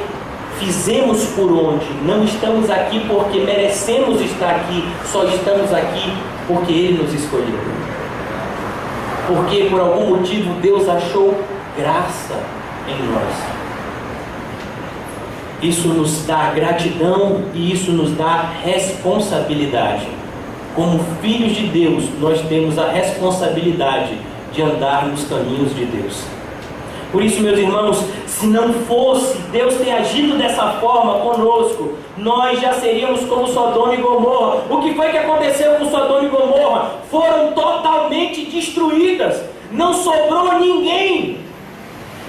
fizemos por onde. Não estamos aqui porque merecemos estar aqui. Só estamos aqui porque Ele nos escolheu. Porque por algum motivo Deus achou graça em nós. Isso nos dá gratidão e isso nos dá responsabilidade. Como filhos de Deus, nós temos a responsabilidade de andar nos caminhos de Deus. Por isso, meus irmãos, se não fosse Deus ter agido dessa forma conosco, nós já seríamos como Sodoma e Gomorra. O que foi que aconteceu com Sodoma e Gomorra? Foram totalmente destruídas. Não sobrou ninguém.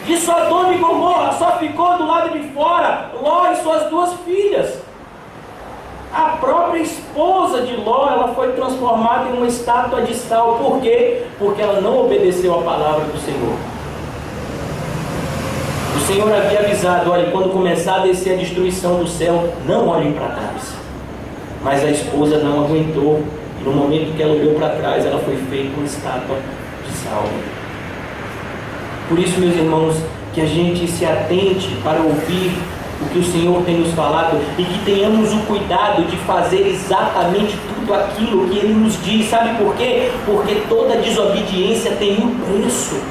De Sodoma e Gomorra só ficou do lado de fora Ló e suas 2 filhas. A própria esposa de Ló, ela foi transformada em uma estátua de sal. Por quê? Porque ela não obedeceu a palavra do Senhor. O Senhor havia avisado: olha, quando começar a descer a destruição do céu, não olhem para trás. Mas a esposa não aguentou. E no momento que ela olhou para trás, ela foi feita uma estátua de sal. Por isso, meus irmãos, que a gente se atente para ouvir o que o Senhor tem nos falado e que tenhamos o cuidado de fazer exatamente tudo aquilo que Ele nos diz. Sabe por quê? Porque toda desobediência tem um preço.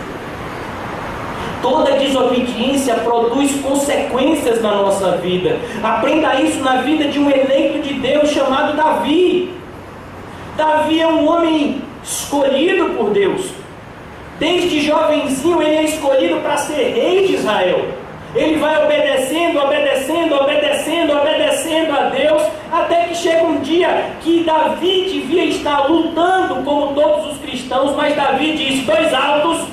Toda desobediência produz consequências na nossa vida. Aprenda isso na vida de um eleito de Deus chamado Davi. Davi é um homem escolhido por Deus. Desde jovenzinho ele é escolhido para ser rei de Israel. Ele vai obedecendo a Deus, até que chega um dia que Davi devia estar lutando como todos os cristãos, mas Davi diz: 2 altos,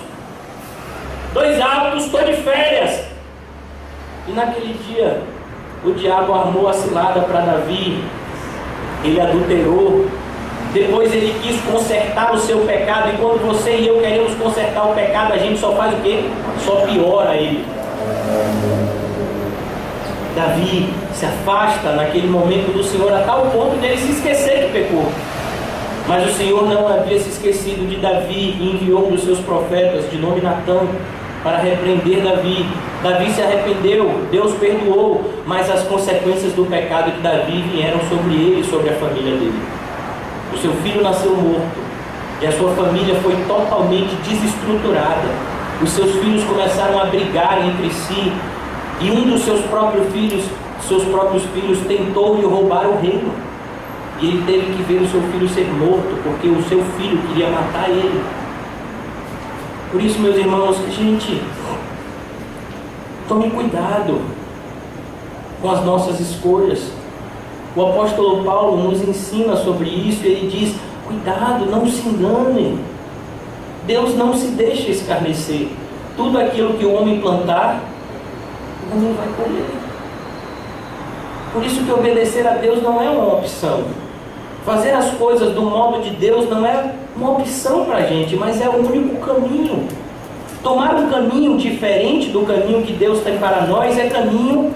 estou de férias. E naquele dia o diabo armou a cilada para Davi. Ele adulterou. Depois ele quis consertar o seu pecado. E quando você e eu queremos consertar o pecado, a gente só faz o quê? Só piora ele. Davi se afasta naquele momento do Senhor a tal ponto dele se esquecer que pecou. Mas o Senhor não havia se esquecido de Davi e enviou um dos seus profetas, de nome Natã, para repreender Davi. Davi se arrependeu, Deus perdoou, mas as consequências do pecado de Davi vieram sobre ele e sobre a família dele. O seu filho nasceu morto e a sua família foi totalmente desestruturada. Os seus filhos começaram a brigar entre si e um dos seus próprios filhos tentou lhe roubar o reino. E ele teve que ver o seu filho ser morto, porque o seu filho queria matar ele. Por isso, meus irmãos, gente, tome cuidado com as nossas escolhas. O apóstolo Paulo nos ensina sobre isso. Ele diz: cuidado, não se enganem. Deus não se deixa escarnecer. Tudo aquilo que o homem plantar, também vai colher. Por isso que obedecer a Deus não é uma opção. Fazer as coisas do modo de Deus não é uma opção para a gente, mas é o único caminho. Tomar um caminho diferente do caminho que Deus tem para nós é caminho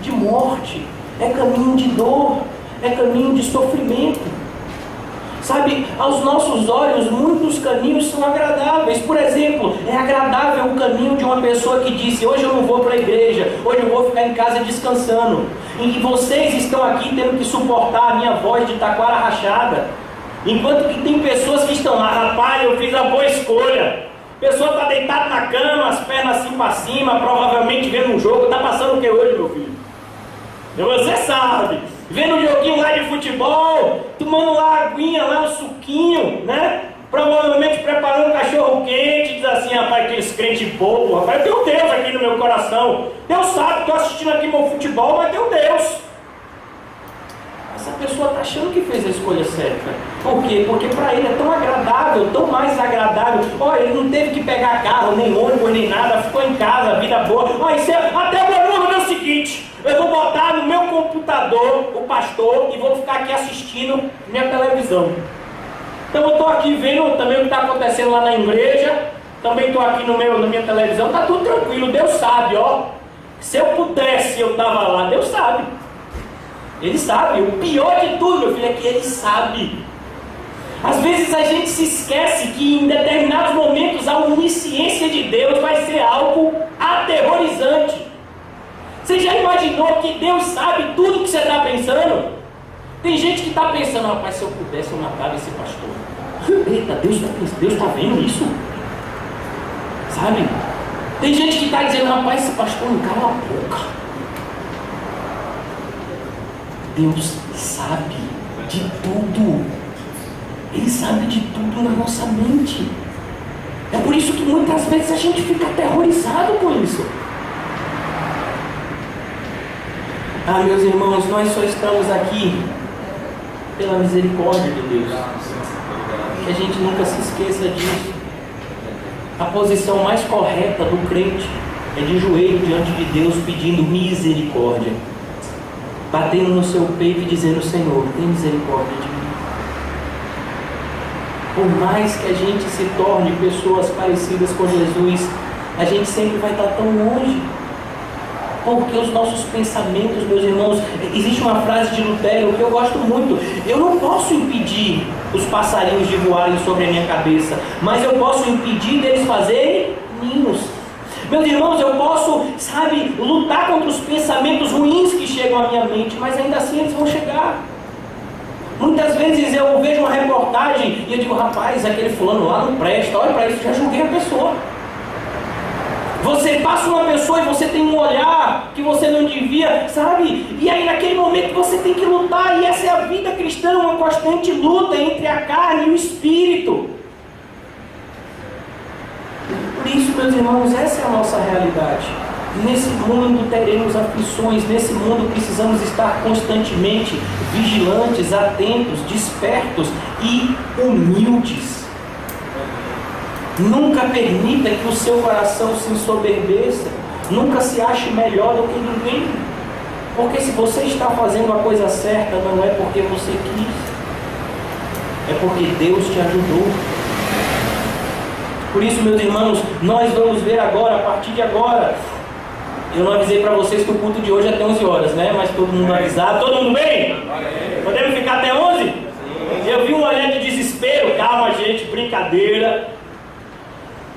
de morte, é caminho de dor, é caminho de sofrimento. Sabe, aos nossos olhos, muitos caminhos são agradáveis. Por exemplo, é agradável o caminho de uma pessoa que disse: hoje eu não vou para a igreja, hoje eu vou ficar em casa descansando. E vocês estão aqui tendo que suportar a minha voz de taquara rachada. Enquanto que tem pessoas que estão lá: rapaz, eu fiz a boa escolha. A pessoa está deitada na cama, as pernas assim para cima, provavelmente vendo um jogo. Está passando o que hoje, meu filho? Você sabe. Vendo um joguinho lá de futebol, tomando lá aguinha, lá um suquinho, né? Provavelmente preparando um cachorro quente, diz assim: rapaz, aqueles crentes bobo, rapaz, eu tenho Deus aqui no meu coração. Deus sabe, estou assistindo aqui meu futebol, mas tem Deus. Essa pessoa está achando que fez a escolha certa. Por quê? Porque para ele é tão agradável, tão mais agradável. Olha, ele não teve que pegar carro, nem ônibus, nem nada, ficou em casa, vida boa. Olha, isso é até o meu seguinte: eu vou botar no meu computador o pastor e vou ficar aqui assistindo minha televisão. Então eu estou aqui vendo também o que está acontecendo lá na igreja, também estou aqui na minha televisão, está tudo tranquilo, Deus sabe, ó. Se eu pudesse, eu estava lá, Deus sabe. Ele sabe. O pior de tudo, meu filho, é que Ele sabe. Às vezes a gente se esquece que em determinados momentos a onisciência de Deus vai ser algo aterrorizante. Você já imaginou que Deus sabe tudo que você está pensando? Tem gente que está pensando: rapaz, se eu pudesse eu matava esse pastor. Eita, Deus está vendo isso? Sabe? Tem gente que está dizendo: rapaz, esse pastor não cala a boca. Deus sabe de tudo. Ele sabe de tudo na nossa mente. É por isso que muitas vezes a gente fica aterrorizado com isso. Ah, meus irmãos, nós só estamos aqui pela misericórdia de Deus. Que a gente nunca se esqueça disso. A posição mais correta do crente é de joelho diante de Deus, pedindo misericórdia, batendo no seu peito e dizendo: Senhor, tem misericórdia de mim. Por mais que a gente se torne pessoas parecidas com Jesus, a gente sempre vai estar tão longe. Porque os nossos pensamentos, meus irmãos, existe uma frase de Lutero que eu gosto muito: eu não posso impedir os passarinhos de voarem sobre a minha cabeça, mas eu posso impedir deles fazerem ninhos. Meus irmãos, eu posso, sabe, lutar contra os pensamentos ruins que chegam à minha mente, mas ainda assim eles vão chegar. Muitas vezes eu vejo uma reportagem e eu digo: rapaz, aquele fulano lá não presta, olha para isso, já julguei a pessoa. Você passa uma pessoa e você tem um olhar que você não devia, sabe? E aí naquele momento você tem que lutar, e essa é a vida cristã, uma constante luta entre a carne e o espírito. Por isso, meus irmãos, essa é a nossa realidade. Nesse mundo teremos aflições, nesse mundo precisamos estar constantemente vigilantes, atentos, despertos e humildes. Nunca permita que o seu coração se ensoberbeça. Nunca se ache melhor do que ninguém. Porque se você está fazendo a coisa certa, não é porque você quis, é porque Deus te ajudou. Por isso, meus irmãos, nós vamos ver agora, a partir de agora. Eu não avisei para vocês que o culto de hoje é até 11 horas, né? Mas todo mundo avisado. Todo mundo bem? Podemos ficar até 11? Eu vi um olhar de desespero. Calma, gente, brincadeira.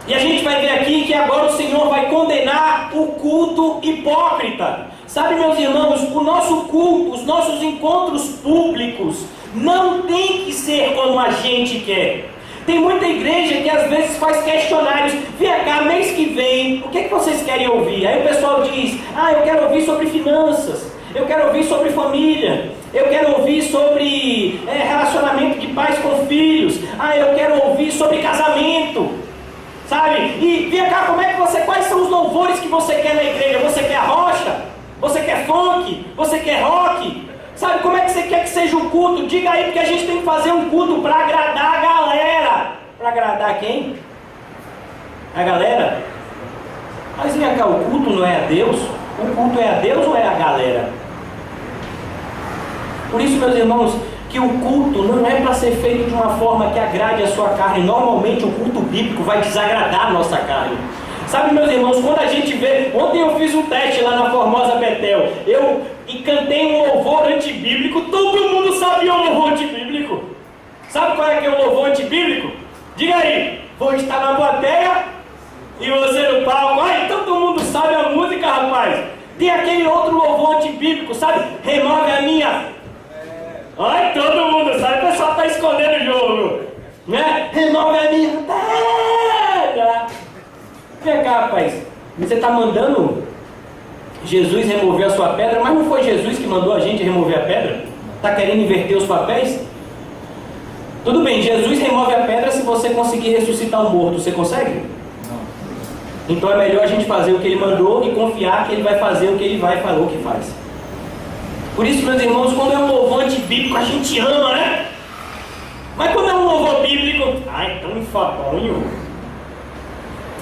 E a gente vai ver aqui que agora o Senhor vai condenar o culto hipócrita. Sabe, meus irmãos, o nosso culto, os nossos encontros públicos não tem que ser como a gente quer. Tem muita igreja que às vezes faz questionários: vem cá, mês que vem, o que é que vocês querem ouvir? Aí o pessoal diz: eu quero ouvir sobre finanças, eu quero ouvir sobre família, eu quero ouvir sobre relacionamento de pais com filhos, eu quero ouvir sobre casamento, sabe? E vem cá, quais são os louvores que você quer na igreja? Você quer rocha? Você quer funk? Você quer rock? Sabe, como é que você quer que seja o culto? Diga aí, porque a gente tem que fazer um culto para agradar a galera. Para agradar quem? A galera? Mas vem cá, o culto não é a Deus? O culto é a Deus ou é a galera? Por isso, meus irmãos, que o culto não é para ser feito de uma forma que agrade a sua carne. Normalmente o culto bíblico vai desagradar a nossa carne. Sabe, meus irmãos, quando a gente vê... Ontem eu fiz um teste lá na Formosa Betel. E cantei um louvor antibíblico. Todo mundo sabia o louvor antibíblico. Sabe qual é que é o louvor antibíblico? Diga aí. Vou estar na plateia e você no palco. Ai, todo mundo sabe a música, rapaz. Tem aquele outro louvor antibíblico, sabe? Remove a minha... Ai, todo mundo sabe. O pessoal está escondendo o jogo, né? Remove a minha pedra. Vem cá, rapaz. Você está mandando Jesus remover a sua pedra, mas não foi Jesus que mandou a gente remover a pedra? Está querendo inverter os papéis? Tudo bem, Jesus remove a pedra se você conseguir ressuscitar o morto. Você consegue? Não. Então é melhor a gente fazer o que ele mandou e confiar que ele vai fazer o que ele vai falar, o que faz. Por isso, meus irmãos, quando é um louvor antibíblico, a gente ama, né? Mas quando é um louvor bíblico, ai, tão enfadonho.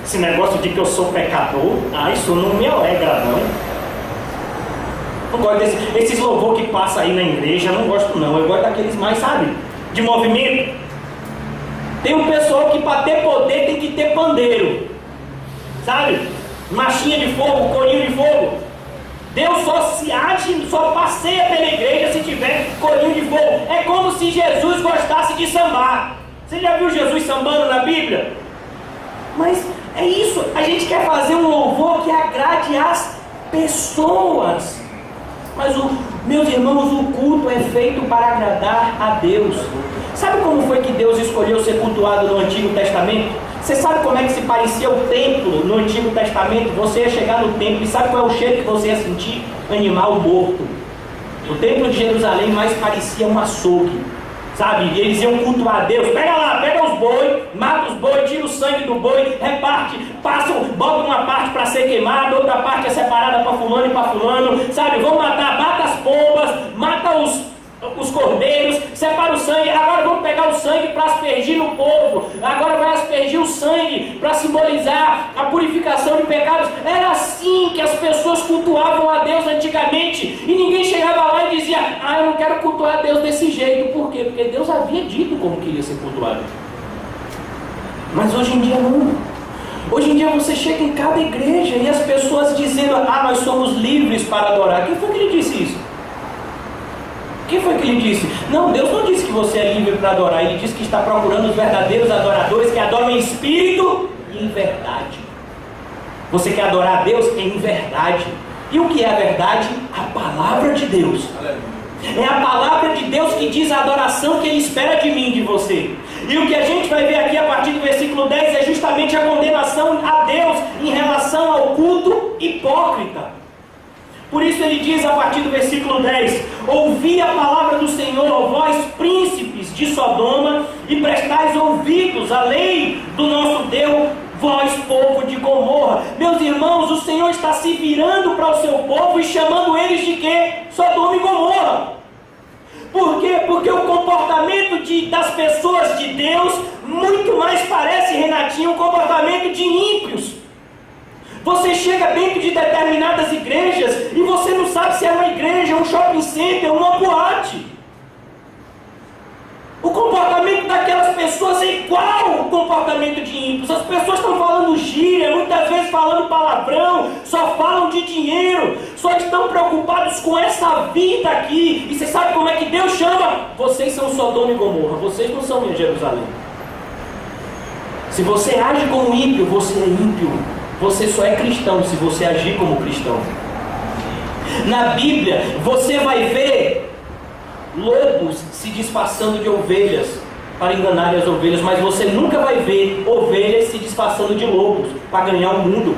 Esse negócio de que eu sou pecador, isso não me alegra, não. Não gosto esses louvor que passa aí na igreja, não gosto não. Eu gosto daqueles mais, sabe, de movimento. Tem um pessoal que para ter poder tem que ter pandeiro, sabe? Machinha de fogo, corinho de fogo. Deus só se age, só passeia pela igreja se tiver corinho de fogo. É como se Jesus gostasse de sambar. Você já viu Jesus sambando na Bíblia? Mas é isso, a gente quer fazer um louvor que agrade as pessoas. Mas, meus irmãos, o culto é feito para agradar a Deus. Sabe como foi que Deus escolheu ser cultuado no Antigo Testamento? Você sabe como é que se parecia o templo no Antigo Testamento? Você ia chegar no templo e sabe qual é o cheiro que você ia sentir? Animal morto. O templo de Jerusalém mais parecia um açougue, sabe? E eles iam cultuar a Deus. Pega lá, pega os boi, mata os boi, tira o sangue do boi, reparte, bota uma parte para ser queimada, outra parte é separada para fulano e para fulano, sabe? Vão matar, mata as pombas, mata os cordeiros, separa o sangue. Agora vamos pegar o sangue para aspergir no povo. Agora vai aspergir o sangue para simbolizar a purificação de pecados. Era assim que as pessoas cultuavam a Deus antigamente. E ninguém chegava lá e dizia: eu não quero cultuar a Deus desse jeito. Por quê? Porque Deus havia dito como queria ser cultuado. Mas hoje em dia não. Hoje em dia você chega em cada igreja e as pessoas dizendo: nós somos livres para adorar. Quem foi que lhe disse isso? Quem foi que lhe disse? Não, Deus não disse que você é livre para adorar. Ele disse que está procurando os verdadeiros adoradores que adoram em espírito e em verdade. Você quer adorar a Deus em verdade. E o que é a verdade? A palavra de Deus. É a palavra de Deus que diz a adoração que Ele espera de mim, de você. E o que a gente vai ver aqui a partir do versículo 10 é justamente a condenação a Deus em relação ao culto hipócrita. Por isso ele diz a partir do versículo 10: ouvi a palavra do Senhor, vós príncipes de Sodoma, e prestais ouvidos à lei do nosso Deus, vós povo de Gomorra. Meus irmãos, o Senhor está se virando para o seu povo e chamando eles de quê? Sodoma e Gomorra. Por quê? Porque o comportamento das pessoas de Deus muito mais parece, Renatinho, um comportamento de ímpios. Você chega dentro de determinadas igrejas e você não sabe se é uma igreja, um shopping center, uma boate. O comportamento daquelas pessoas é igual ao comportamento de ímpios. As pessoas estão falando gíria, muitas vezes falando palavrão, só falam de dinheiro, só estão preocupados com essa vida aqui. E você sabe como é que Deus chama? Vocês são Sodoma e Gomorra, vocês não são em Jerusalém. Se você age como ímpio, você é ímpio. Você só é cristão se você agir como cristão. Na Bíblia, você vai ver lobos se disfarçando de ovelhas para enganarem as ovelhas, mas você nunca vai ver ovelhas se disfarçando de lobos para ganhar o mundo.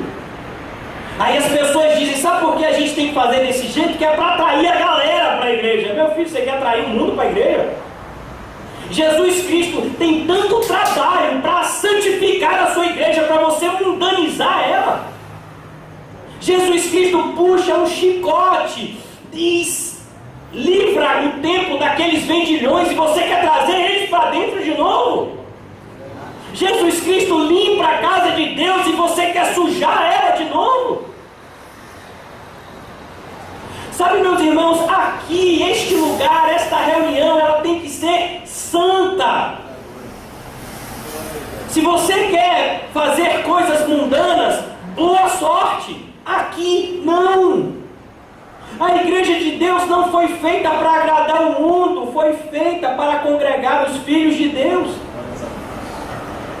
Aí as pessoas dizem: sabe por que a gente tem que fazer desse jeito? Que é para atrair a galera para a igreja. Meu filho, você quer atrair o mundo para a igreja? Jesus Cristo tem tanto trabalho para santificar a sua igreja, para você mundanizar ela. Jesus Cristo puxa um chicote e livra o templo daqueles vendilhões, e você quer trazer eles para dentro de novo? Jesus Cristo limpa a casa de Deus e você quer sujar ela de novo? Sabe, meus irmãos, aqui, este lugar, esta reunião, ela tem que ser santa. Se você quer fazer coisas mundanas, boa sorte. Aqui não. A igreja de Deus não foi feita para agradar o mundo, foi feita para congregar os filhos de Deus.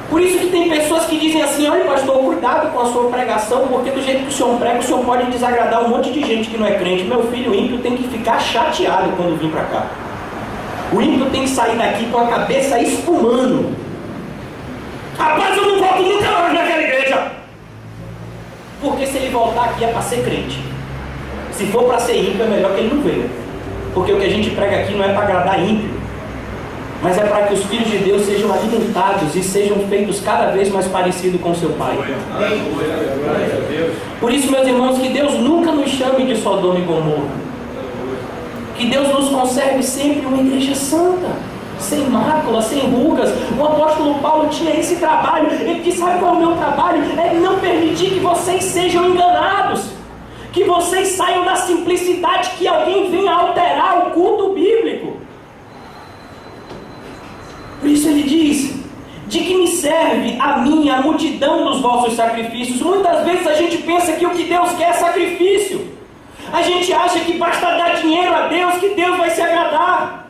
Por isso que tem pessoas que dizem assim: olha, pastor, cuidado com a sua pregação, porque do jeito que o senhor prega, o senhor pode desagradar um monte de gente que não é crente. Meu filho, o ímpio tem que ficar chateado quando vir para cá. O ímpio tem que sair daqui com a cabeça espumando. Rapaz, eu não volto nunca mais naquela igreja. Porque se ele voltar aqui é para ser crente. Se for para ser ímpio, é melhor que ele não venha. Porque o que a gente prega aqui não é para agradar ímpio, mas é para que os filhos de Deus sejam alimentados e sejam feitos cada vez mais parecidos com seu Pai. Por isso, meus irmãos, que Deus nunca nos chame de Sodoma e Gomorra. Que Deus nos conserve sempre uma igreja santa, sem mácula, sem rugas. O apóstolo Paulo tinha esse trabalho. Ele disse: sabe qual é o meu trabalho? É não permitir que vocês sejam enganados, que vocês saiam da simplicidade, que alguém venha alterar o culto bíblico. Por isso ele diz: de que me serve a mim a multidão dos vossos sacrifícios? Muitas vezes a gente pensa que o que Deus quer é sacrifício. A gente acha que basta dar dinheiro a Deus, que Deus vai se agradar.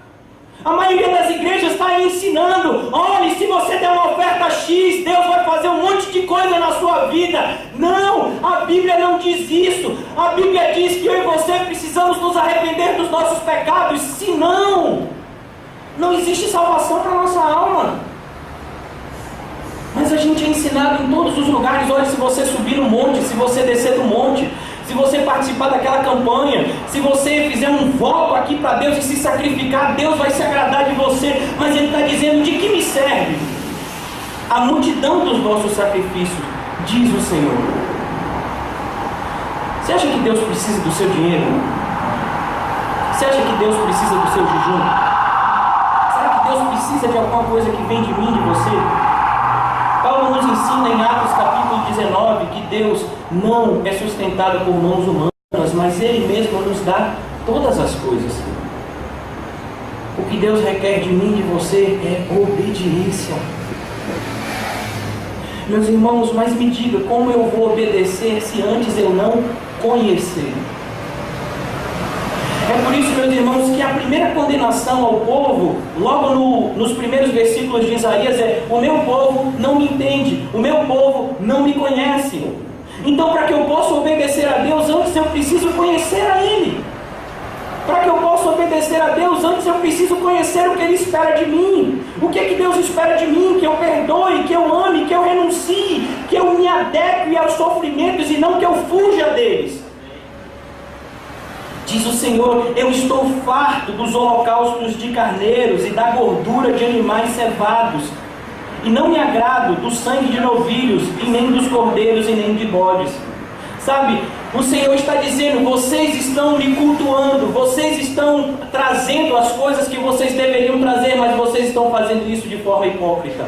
A maioria das igrejas está aí ensinando: olha, se você der uma oferta X, Deus vai fazer um monte de coisa na sua vida. Não, a Bíblia não diz isso. A Bíblia diz que eu e você precisamos nos arrepender dos nossos pecados, senão não existe salvação para a nossa alma. Mas a gente é ensinado em todos os lugares: olha, se você subir no monte, se você descer do monte, se você participar daquela campanha, se você fizer um voto aqui para Deus e se sacrificar, Deus vai se agradar de você. Mas ele está dizendo: de que me serve a multidão dos vossos sacrifícios, diz o Senhor. Você acha que Deus precisa do seu dinheiro? Você acha que Deus precisa do seu jejum? Será que Deus precisa de alguma coisa que vem de mim, de você? Paulo nos ensina em Atos capítulo 19 que Deus não é sustentado por mãos humanas, mas Ele mesmo nos dá todas as coisas. O que Deus requer de mim e de você é obediência. Meus irmãos, mas me diga, como eu vou obedecer se antes eu não conhecer? É por isso, meus irmãos, que a primeira condenação ao povo, logo nos primeiros versículos de Isaías, é: o meu povo não me entende, o meu povo não me conhece. Então, para que eu possa obedecer a Deus, antes eu preciso conhecer a Ele. Para que eu possa obedecer a Deus, antes eu preciso conhecer o que Ele espera de mim. O que é que Deus espera de mim? Que eu perdoe, que eu ame, que eu renuncie, que eu me adeque aos sofrimentos e não que eu fuja deles. Diz o Senhor: eu estou farto dos holocaustos de carneiros e da gordura de animais cevados, e não me agrado do sangue de novilhos, e nem dos cordeiros, e nem de bodes. Sabe, o Senhor está dizendo: vocês estão me cultuando, vocês estão trazendo as coisas que vocês deveriam trazer, mas vocês estão fazendo isso de forma hipócrita.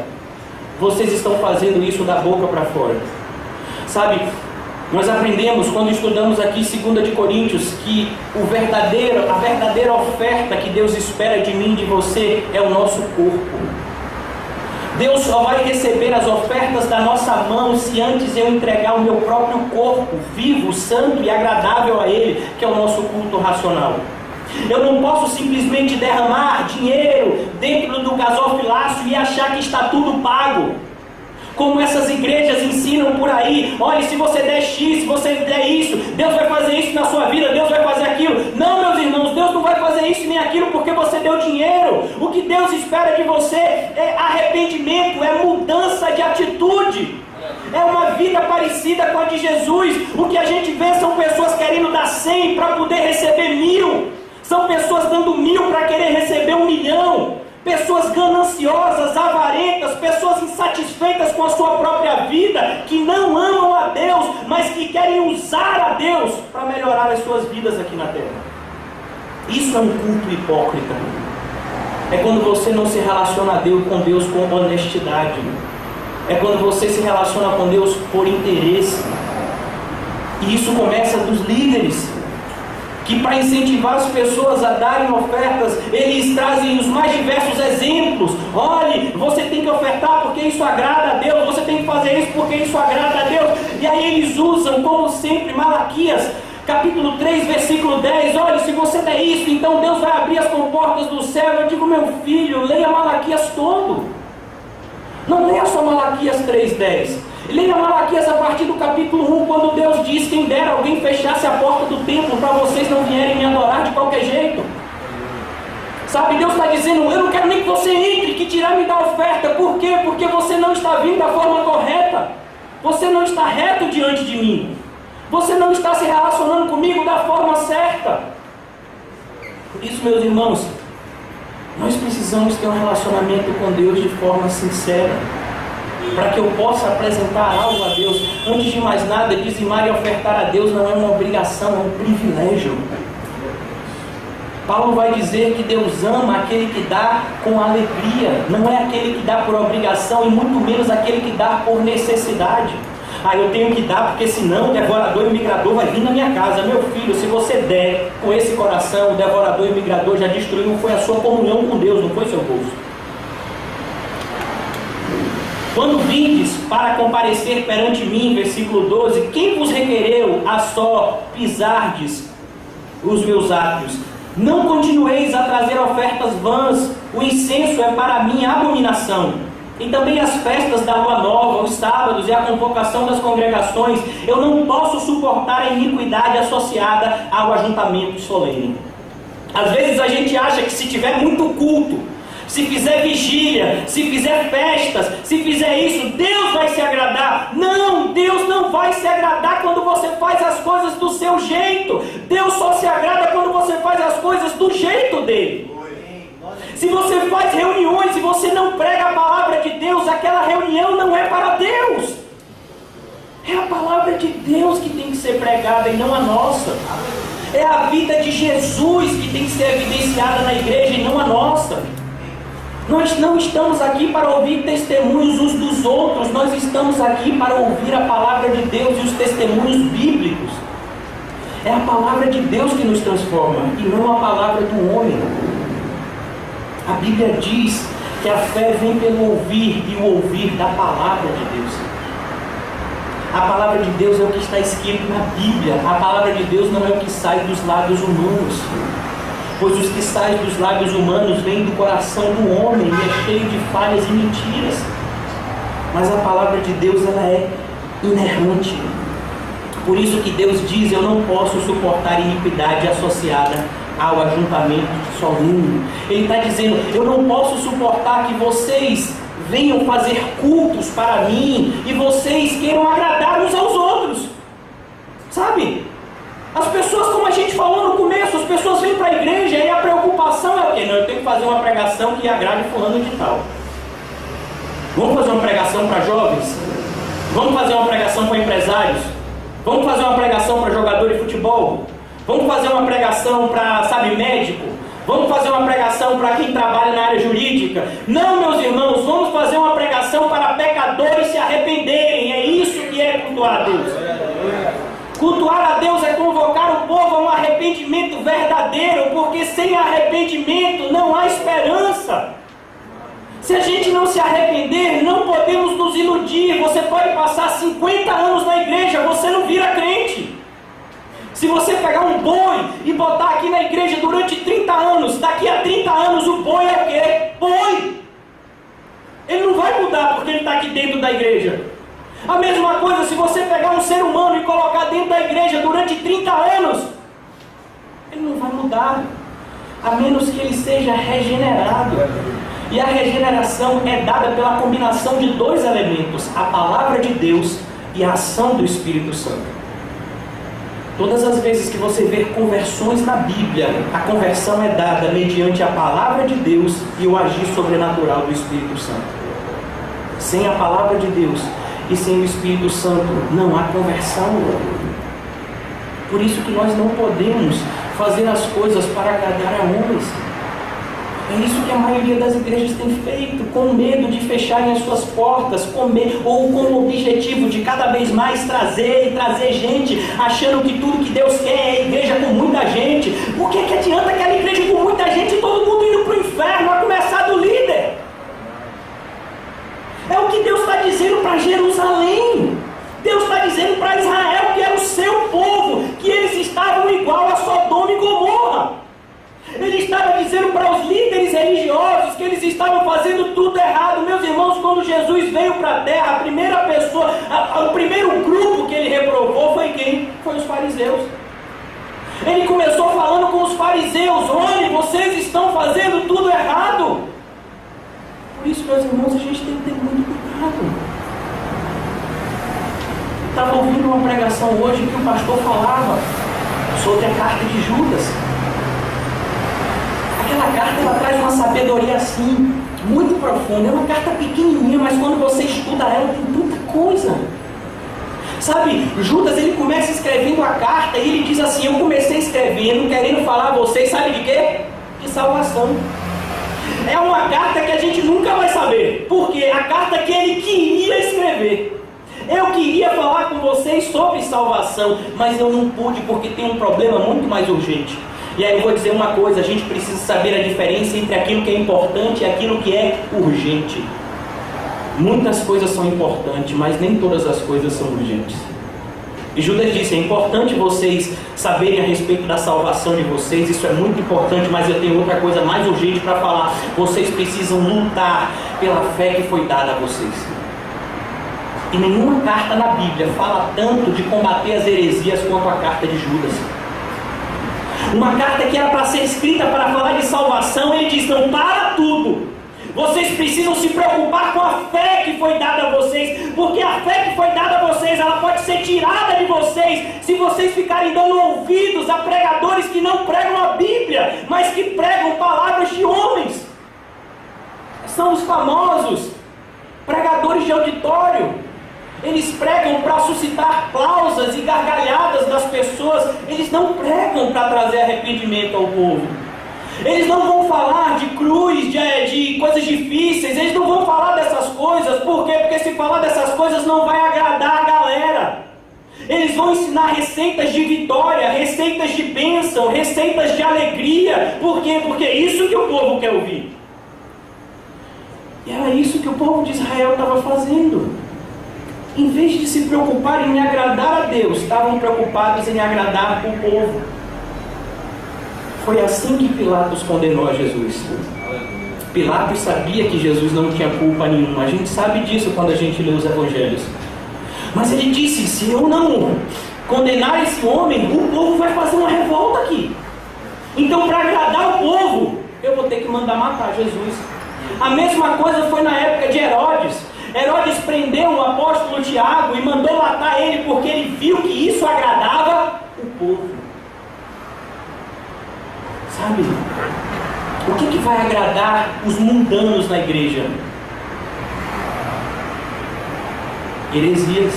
Vocês estão fazendo isso da boca para fora. Sabe, nós aprendemos quando estudamos aqui 2 de Coríntios que a verdadeira oferta que Deus espera de mim e de você é o nosso corpo. Deus só vai receber as ofertas da nossa mão se antes eu entregar o meu próprio corpo, vivo, santo e agradável a Ele, que é o nosso culto racional. Eu não posso simplesmente derramar dinheiro dentro do gasofilácio e achar que está tudo pago. Como essas igrejas ensinam por aí: olha, se você der X, se você der isso, Deus vai fazer isso na sua vida, Deus vai fazer aquilo. Não, meus irmãos, Deus não vai fazer isso nem aquilo porque você deu dinheiro. O que Deus espera de você é arrependimento, é mudança de atitude, é uma vida parecida com a de Jesus. O que a gente vê são pessoas querendo dar 100 para poder receber 1000, são pessoas dando 1000 para querer receber 1 milhão. Pessoas gananciosas, avarentas, pessoas insatisfeitas com a sua própria vida, que não amam a Deus, mas que querem usar a Deus para melhorar as suas vidas aqui na terra. Isso é um culto hipócrita. É quando você não se relaciona com Deus com honestidade. É quando você se relaciona com Deus por interesse. E isso começa dos líderes, que para incentivar as pessoas a darem ofertas, eles trazem os mais diversos exemplos. Olhe, você tem que ofertar porque isso agrada a Deus, você tem que fazer isso porque isso agrada a Deus. E aí eles usam, como sempre, Malaquias, capítulo 3, versículo 10, olha, se você der isso, então Deus vai abrir as comportas do céu. Eu digo, meu filho, leia Malaquias todo. Não leia só Malaquias 3:10. Leia Malaquias a partir do capítulo 1, quando Deus diz: quem dera alguém fechasse a porta do templo para vocês não vierem me adorar de qualquer jeito. Sabe, Deus está dizendo: eu não quero nem que você entre, que tirar-me da oferta. Por quê? Porque você não está vindo da forma correta. Você não está reto diante de mim. Você não está se relacionando comigo da forma certa. Por isso, meus irmãos, nós precisamos ter um relacionamento com Deus de forma sincera, para que eu possa apresentar algo a Deus. Antes de mais nada, dizimar e ofertar a Deus não é uma obrigação, é um privilégio. Paulo vai dizer que Deus ama aquele que dá com alegria, não é aquele que dá por obrigação e muito menos aquele que dá por necessidade. Eu tenho que dar porque senão o devorador e o migrador vai vir na minha casa. Meu filho, se você der com esse coração, o devorador e o migrador já destruiu, foi a sua comunhão com Deus, não foi seu bolso. Quando vindes para comparecer perante mim, versículo 12, quem vos requereu a só pisardes os meus átrios? Não continueis a trazer ofertas vãs, o incenso é para mim abominação. E também as festas da lua nova, os sábados e a convocação das congregações, eu não posso suportar a iniquidade associada ao ajuntamento solene. Às vezes a gente acha que se tiver muito culto, se fizer vigília, se fizer festas, se fizer isso, Deus vai se agradar. Não, Deus não vai se agradar quando você faz as coisas do seu jeito. Deus só se agrada quando você faz as coisas do jeito dele. Se você faz reuniões e você não prega a palavra de Deus, aquela reunião não é para Deus. É a palavra de Deus que tem que ser pregada e não a nossa. É a vida de Jesus que tem que ser evidenciada na igreja e não a nossa. Nós não estamos aqui para ouvir testemunhos uns dos outros, nós estamos aqui para ouvir a palavra de Deus e os testemunhos bíblicos. É a palavra de Deus que nos transforma e não a palavra do homem. A Bíblia diz que a fé vem pelo ouvir e o ouvir da palavra de Deus. A palavra de Deus é o que está escrito na Bíblia. A palavra de Deus não é o que sai dos lábios humanos, pois os que saem dos lábios humanos vêm do coração do homem e é cheio de falhas e mentiras. Mas a palavra de Deus, ela é inerrante. Por isso que Deus diz: eu não posso suportar iniquidade associada ao ajuntamento solene. Ele está dizendo: eu não posso suportar que vocês venham fazer cultos para mim e vocês queiram agradar uns aos outros. Sabe? As pessoas, como a gente falou no começo, as pessoas vêm para a igreja e a preocupação é o quê? Não, eu tenho que fazer uma pregação que agrade fulano de tal. Vamos fazer uma pregação para jovens? Vamos fazer uma pregação para empresários? Vamos fazer uma pregação para jogador de futebol? Vamos fazer uma pregação para, médico? Vamos fazer uma pregação para quem trabalha na área jurídica? Não, meus irmãos, vamos fazer uma pregação para pecadores se arrependerem. É isso que é cultuar a Deus. Cultuar a Deus é convocar o povo a um arrependimento verdadeiro, porque sem arrependimento não há esperança. Se a gente não se arrepender, não podemos nos iludir. Você pode passar 50 anos na igreja, você não vira crente. Se você pegar um boi e botar aqui na igreja durante 30 anos, daqui a 30 anos o boi é o quê? Boi! Ele não vai mudar porque ele está aqui dentro da igreja. A mesma coisa se você pegar um ser humano e colocar dentro da igreja durante 30 anos, ele não vai mudar, a menos que ele seja regenerado. E a regeneração é dada pela combinação de dois elementos: a palavra de Deus e a ação do Espírito Santo. Todas as vezes que você vê conversões na Bíblia, a conversão é dada mediante a palavra de Deus e o agir sobrenatural do Espírito Santo. Sem a palavra de Deus e sem o Espírito Santo não há conversão. Por isso que nós não podemos fazer as coisas para agradar a homens. É isso que a maioria das igrejas tem feito, com medo de fecharem as suas portas, ou com o objetivo de cada vez mais trazer gente, achando que tudo que Deus quer é a igreja com muita gente. Por que adianta aquela igreja com muita gente e todo mundo indo para o inferno, a começar do líder? É o que Deus está dizendo para Jerusalém. Deus está dizendo para Israel, que era o seu povo, que eles estavam igual a Sodoma e Gomorra. Ele estava dizendo para os líderes religiosos que eles estavam fazendo tudo errado. Meus irmãos, quando Jesus veio para a terra, a primeira pessoa, o primeiro grupo que ele reprovou foi quem? Foi os fariseus. Ele começou falando com os fariseus: olhem, vocês estão fazendo tudo errado. Por isso, meus irmãos, a gente tem que ter muito cuidado. Estava ouvindo uma pregação hoje que o pastor falava sobre a carta de Judas. Aquela carta, ela traz uma sabedoria assim, muito profunda. É uma carta pequenininha, mas quando você estuda ela, tem tanta coisa. Sabe, Judas, ele começa escrevendo a carta e ele diz assim: eu comecei escrevendo, querendo falar a vocês, sabe de quê? De salvação. É uma carta que a gente nunca vai saber, porque a carta que ele queria escrever. Eu queria falar com vocês sobre salvação, mas eu não pude porque tem um problema muito mais urgente. E aí eu vou dizer uma coisa: a gente precisa saber a diferença entre aquilo que é importante e aquilo que é urgente. Muitas coisas são importantes, mas nem todas as coisas são urgentes. E Judas disse: é importante vocês saberem a respeito da salvação de vocês, isso é muito importante, mas eu tenho outra coisa mais urgente para falar. Vocês precisam lutar pela fé que foi dada a vocês. E nenhuma carta na Bíblia fala tanto de combater as heresias quanto a carta de Judas. Uma carta que era para ser escrita para falar de salvação, ele diz: não, para tudo. Vocês precisam se preocupar com a fé que foi dada a vocês, porque a fé que foi dada a vocês, ela pode ser tirada de vocês, se vocês ficarem dando ouvidos a pregadores que não pregam a Bíblia, mas que pregam palavras de homens. São os famosos pregadores de auditório. Eles pregam para suscitar aplausos e gargalhadas das pessoas. Eles não pregam para trazer arrependimento ao povo. Eles não vão falar de cruz, de coisas difíceis. Eles não vão falar dessas coisas. Por quê? Porque se falar dessas coisas não vai agradar a galera. Eles vão ensinar receitas de vitória, receitas de bênção, receitas de alegria. Por quê? Porque é isso que o povo quer ouvir. E era isso que o povo de Israel estava fazendo. Em vez de se preocuparem em agradar a Deus, estavam preocupados em agradar o povo. Foi assim que Pilatos condenou a Jesus. Pilatos sabia que Jesus não tinha culpa nenhuma. A gente sabe disso quando a gente lê os evangelhos. Mas ele disse: se eu não condenar esse homem, o povo vai fazer uma revolta aqui. Então, para agradar o povo, eu vou ter que mandar matar Jesus. A mesma coisa foi na época de Herodes. Herodes prendeu o apóstolo Tiago e mandou matar ele porque ele viu que isso agradava o povo. Sabe, o que vai agradar os mundanos na igreja? Heresias.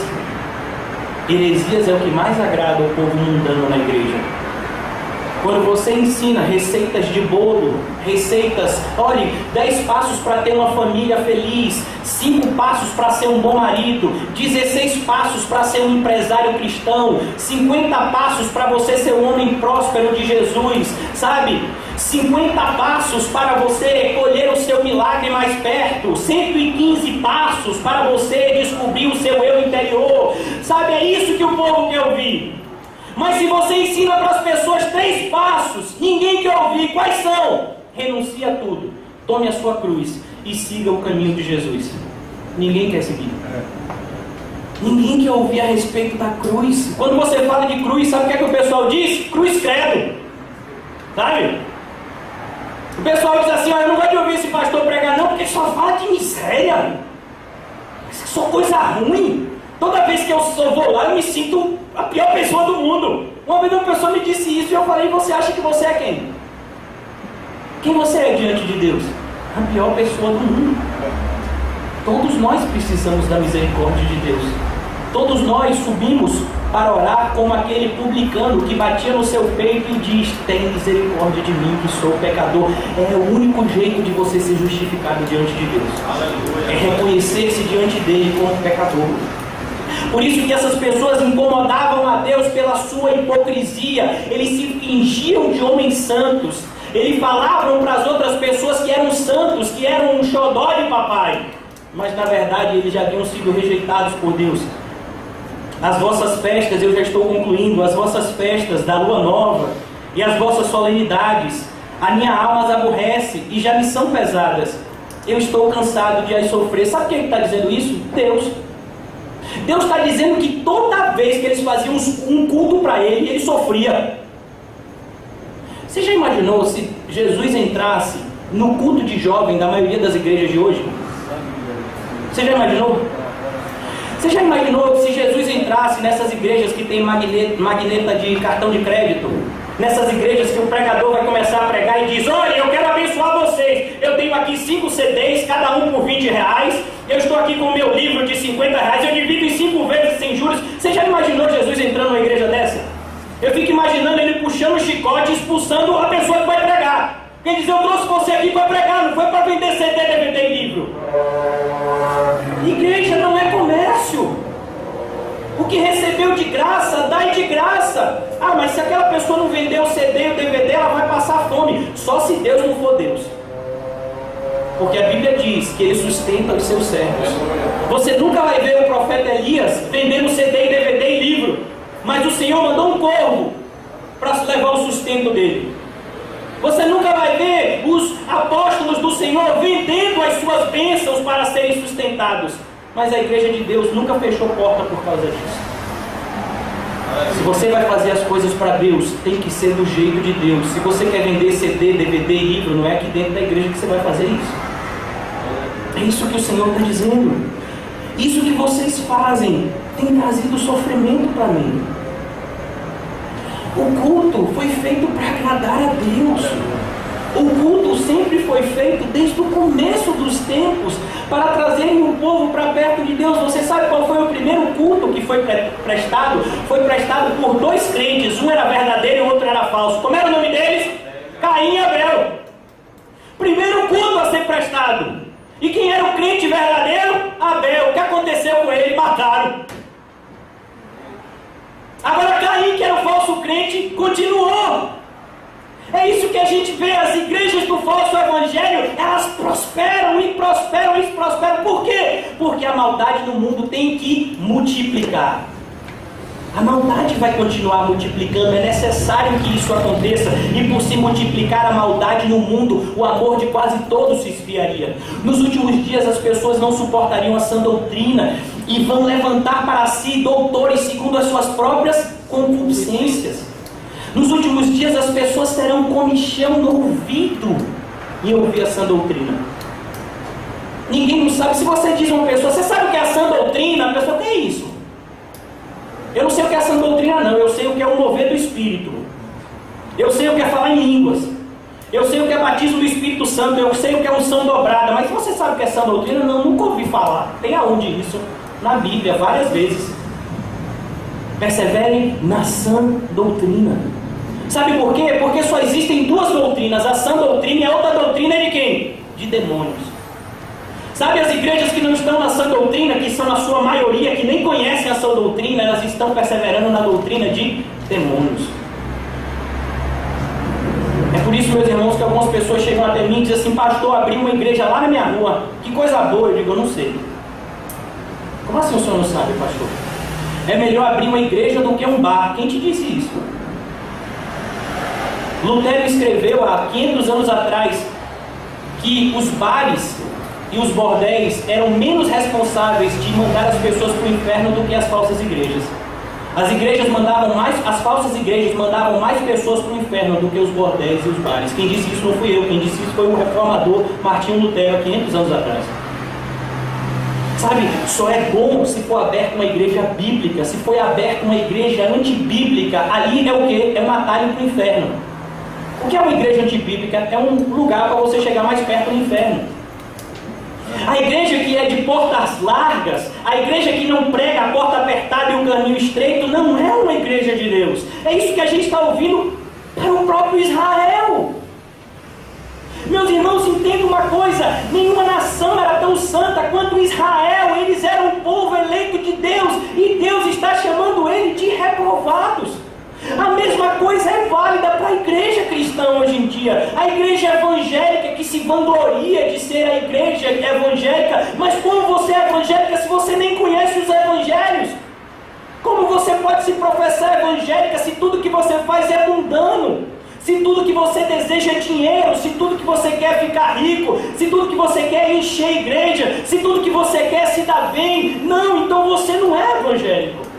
Heresias é o que mais agrada o povo mundano na igreja. Quando você ensina receitas de bolo, receitas, olhe, 10 passos para ter uma família feliz, 5 passos para ser um bom marido, 16 passos para ser um empresário cristão, 50 passos para você ser um homem próspero de Jesus, sabe? 50 passos para você colher o seu milagre mais perto, 115 passos para você descobrir o seu eu interior, sabe? É isso que o povo quer ouvir. Mas se você ensina para as pessoas 3 passos, ninguém quer ouvir. Quais são? Renuncie a tudo, tome a sua cruz e siga o caminho de Jesus. Ninguém quer seguir. Ninguém quer ouvir a respeito da cruz. Quando você fala de cruz, sabe o que é que o pessoal diz? Cruz credo. Sabe? O pessoal diz assim: eu não gosto de ouvir esse pastor pregar não, porque só fala de miséria. Só coisa ruim. Toda vez que eu vou lá, eu me sinto a pior pessoa do mundo. Uma vez uma pessoa me disse isso e eu falei: você acha que você é quem? Quem você é diante de Deus? A pior pessoa do mundo. Todos nós precisamos da misericórdia de Deus. Todos nós subimos para orar como aquele publicano que batia no seu peito e diz: tem misericórdia de mim que sou pecador. É o único jeito de você ser justificado diante de Deus. É reconhecer-se diante dele como pecador. Por isso que essas pessoas incomodavam a Deus pela sua hipocrisia. Eles se fingiam de homens santos. Eles falavam para as outras pessoas que eram santos, que eram um xodó de papai. Mas na verdade eles já haviam sido rejeitados por Deus. As vossas festas, eu já estou concluindo, as vossas festas da lua nova e as vossas solenidades, a minha alma as aborrece e já me são pesadas. Eu estou cansado de as sofrer. Sabe quem está dizendo isso? Deus. Deus está dizendo que toda vez que eles faziam um culto para ele sofria. Você já imaginou se Jesus entrasse no culto de jovem da maioria das igrejas de hoje? Você já imaginou? Você já imaginou se Jesus entrasse nessas igrejas que tem magneta de cartão de crédito? Nessas igrejas que o pregador vai começar a pregar e diz: olha, eu quero abençoar vocês. Eu tenho aqui 5 CDs, cada um por R$20. Eu estou aqui com o meu livro de R$50. Eu divido em 5 vezes sem juros. Você já imaginou Jesus entrando numa igreja dessa? Eu fico imaginando ele puxando o chicote e expulsando a pessoa que vai pregar. Quem diz: eu trouxe você aqui para pregar, não foi para vender CD, DVD e livro. Igreja não é comércio. O que recebeu de graça, dai de graça. Ah, mas se aquela pessoa não vender o CD e o DVD, ela vai passar fome. Só se Deus não for Deus. Porque a Bíblia diz que ele sustenta os seus servos. Você nunca vai ver o profeta Elias vendendo CD, DVD e livro. Mas o Senhor mandou um corvo para levar o sustento dele. Você nunca vai ver os apóstolos do Senhor vendendo as suas bênçãos para serem sustentados. Mas a igreja de Deus nunca fechou porta por causa disso. Se você vai fazer as coisas para Deus, tem que ser do jeito de Deus. Se você quer vender CD, DVD e livro, não é aqui dentro da igreja que você vai fazer isso. É isso que o Senhor está dizendo. Isso que vocês fazem tem trazido sofrimento para mim. O culto foi feito para agradar a Deus. O culto sempre foi feito desde o começo dos tempos para trazerem o povo para perto de Deus. Você sabe qual foi o primeiro culto que foi prestado? Foi prestado por 2 crentes. Um era verdadeiro e o outro era falso. Como era o nome deles? Caim e Abel. Primeiro culto a ser prestado. E quem era o crente verdadeiro? Abel. O que aconteceu com ele? Mataram. Agora Caim, que era o falso crente, continuou. É isso que a gente vê. As igrejas do falso evangelho, elas prosperam e prosperam e prosperam. Por quê? Porque a maldade no mundo tem que multiplicar. A maldade vai continuar multiplicando. É necessário que isso aconteça. E por se multiplicar a maldade no mundo, o amor de quase todos se esfriaria. Nos últimos dias as pessoas não suportariam a sã doutrina e vão levantar para si doutores segundo as suas próprias concupiscências. Nos últimos dias as pessoas terão comichão no ouvido em ouvir a sã doutrina. Ninguém não sabe. Se você diz a uma pessoa: você sabe o que é a sã doutrina? A pessoa: o que é isso? Eu não sei o que é a sã doutrina não. Eu sei o que é o mover do Espírito. Eu sei o que é falar em línguas. Eu sei o que é batismo do Espírito Santo. Eu sei o que é unção dobrada. Mas você sabe o que é sã doutrina? Não, nunca ouvi falar. Tem aonde isso? Na Bíblia, várias vezes. Perseverem na sã doutrina. Sabe por quê? Porque só existem 2 doutrinas. A sã doutrina e a outra doutrina é de quem? De demônios. Sabe, as igrejas que não estão na sã doutrina, que são na sua maioria, que nem conhecem a sã doutrina, elas estão perseverando na doutrina de demônios. É por isso, meus irmãos, que algumas pessoas chegam até mim e dizem assim: pastor, abri uma igreja lá na minha rua. Que coisa boa. Eu digo: eu não sei. Como assim o senhor não sabe, pastor? É melhor abrir uma igreja do que um bar. Quem te disse isso? Lutero escreveu há 500 anos atrás que os bares e os bordéis eram menos responsáveis de mandar as pessoas para o inferno do que as falsas igrejas. As igrejas mandavam mais, as falsas igrejas mandavam mais pessoas para o inferno do que os bordéis e os bares. Quem disse isso não fui eu, quem disse isso foi o reformador Martinho Lutero há 500 anos atrás. Sabe, só é bom se for aberta uma igreja bíblica. Se for aberta uma igreja antibíblica, ali é o quê? É um atalho para o inferno. O que é uma igreja antibíblica? É um lugar para você chegar mais perto do inferno. A igreja que é de portas largas, a igreja que não prega a porta apertada e o caminho estreito, não é uma igreja de Deus. É isso que a gente está ouvindo para o próprio Israel. Meus irmãos, entendam uma coisa: nenhuma nação era tão santa quanto Israel. Eles eram o povo eleito de Deus, e Deus está chamando ele de reprovados. A mesma coisa é válida para a igreja cristã hoje em dia. A igreja evangélica que se vangloria de ser a igreja evangélica. Mas como você é evangélica se você nem conhece os evangelhos? Como você pode se professar evangélica se tudo que você faz é mundano? Se tudo que você deseja é dinheiro, se tudo que você quer é ficar rico, se tudo que você quer é encher a igreja, se tudo que você quer é se dar bem? Não, então você não é evangélico.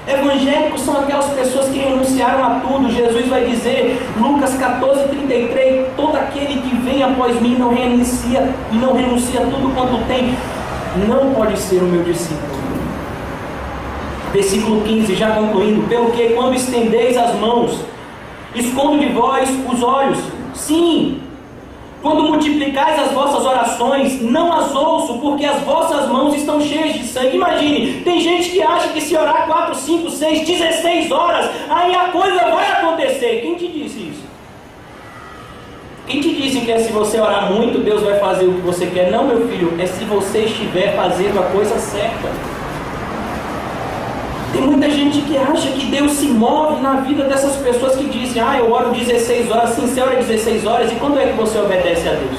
Evangélicos são aquelas pessoas que renunciaram a tudo. Jesus vai dizer, Lucas 14:33, todo aquele que vem após mim não renuncia tudo quanto tem, não pode ser o meu discípulo. Versículo 15, já concluindo: pelo que quando estendeis as mãos, escondo de vós os olhos. Sim, quando multiplicais as vossas orações, não as ouço, porque as vossas mãos estão cheias de sangue. Imagine, tem gente que acha que se orar 4, 5, 6, 16 horas, aí a coisa vai acontecer. Quem te disse isso? Quem te disse que é se você orar muito, Deus vai fazer o que você quer? Não, meu filho, é se você estiver fazendo a coisa certa. Tem muita gente que acha que Deus se move na vida dessas pessoas que dizem, eu oro 16 horas, sim, você ora 16 horas, e quando é que você obedece a Deus?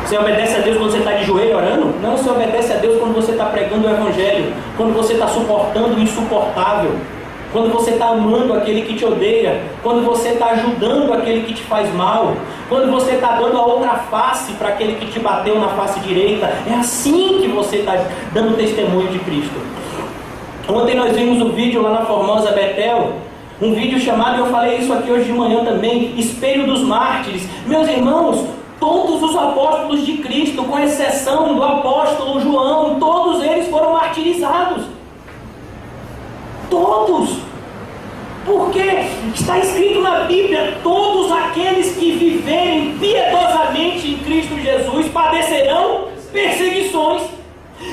Você obedece a Deus quando você está de joelho orando? Não, você obedece a Deus quando você está pregando o Evangelho, quando você está suportando o insuportável, quando você está amando aquele que te odeia, quando você está ajudando aquele que te faz mal, quando você está dando a outra face para aquele que te bateu na face direita. É assim que você está dando testemunho de Cristo. Ontem nós vimos um vídeo lá na Formosa Betel, um vídeo chamado, eu falei isso aqui hoje de manhã também, Espelho dos Mártires. Meus irmãos, todos os apóstolos de Cristo, com exceção do apóstolo João, todos eles foram martirizados. Todos. Porque está escrito na Bíblia, todos aqueles que viverem piedosamente em Cristo Jesus padecerão perseguições.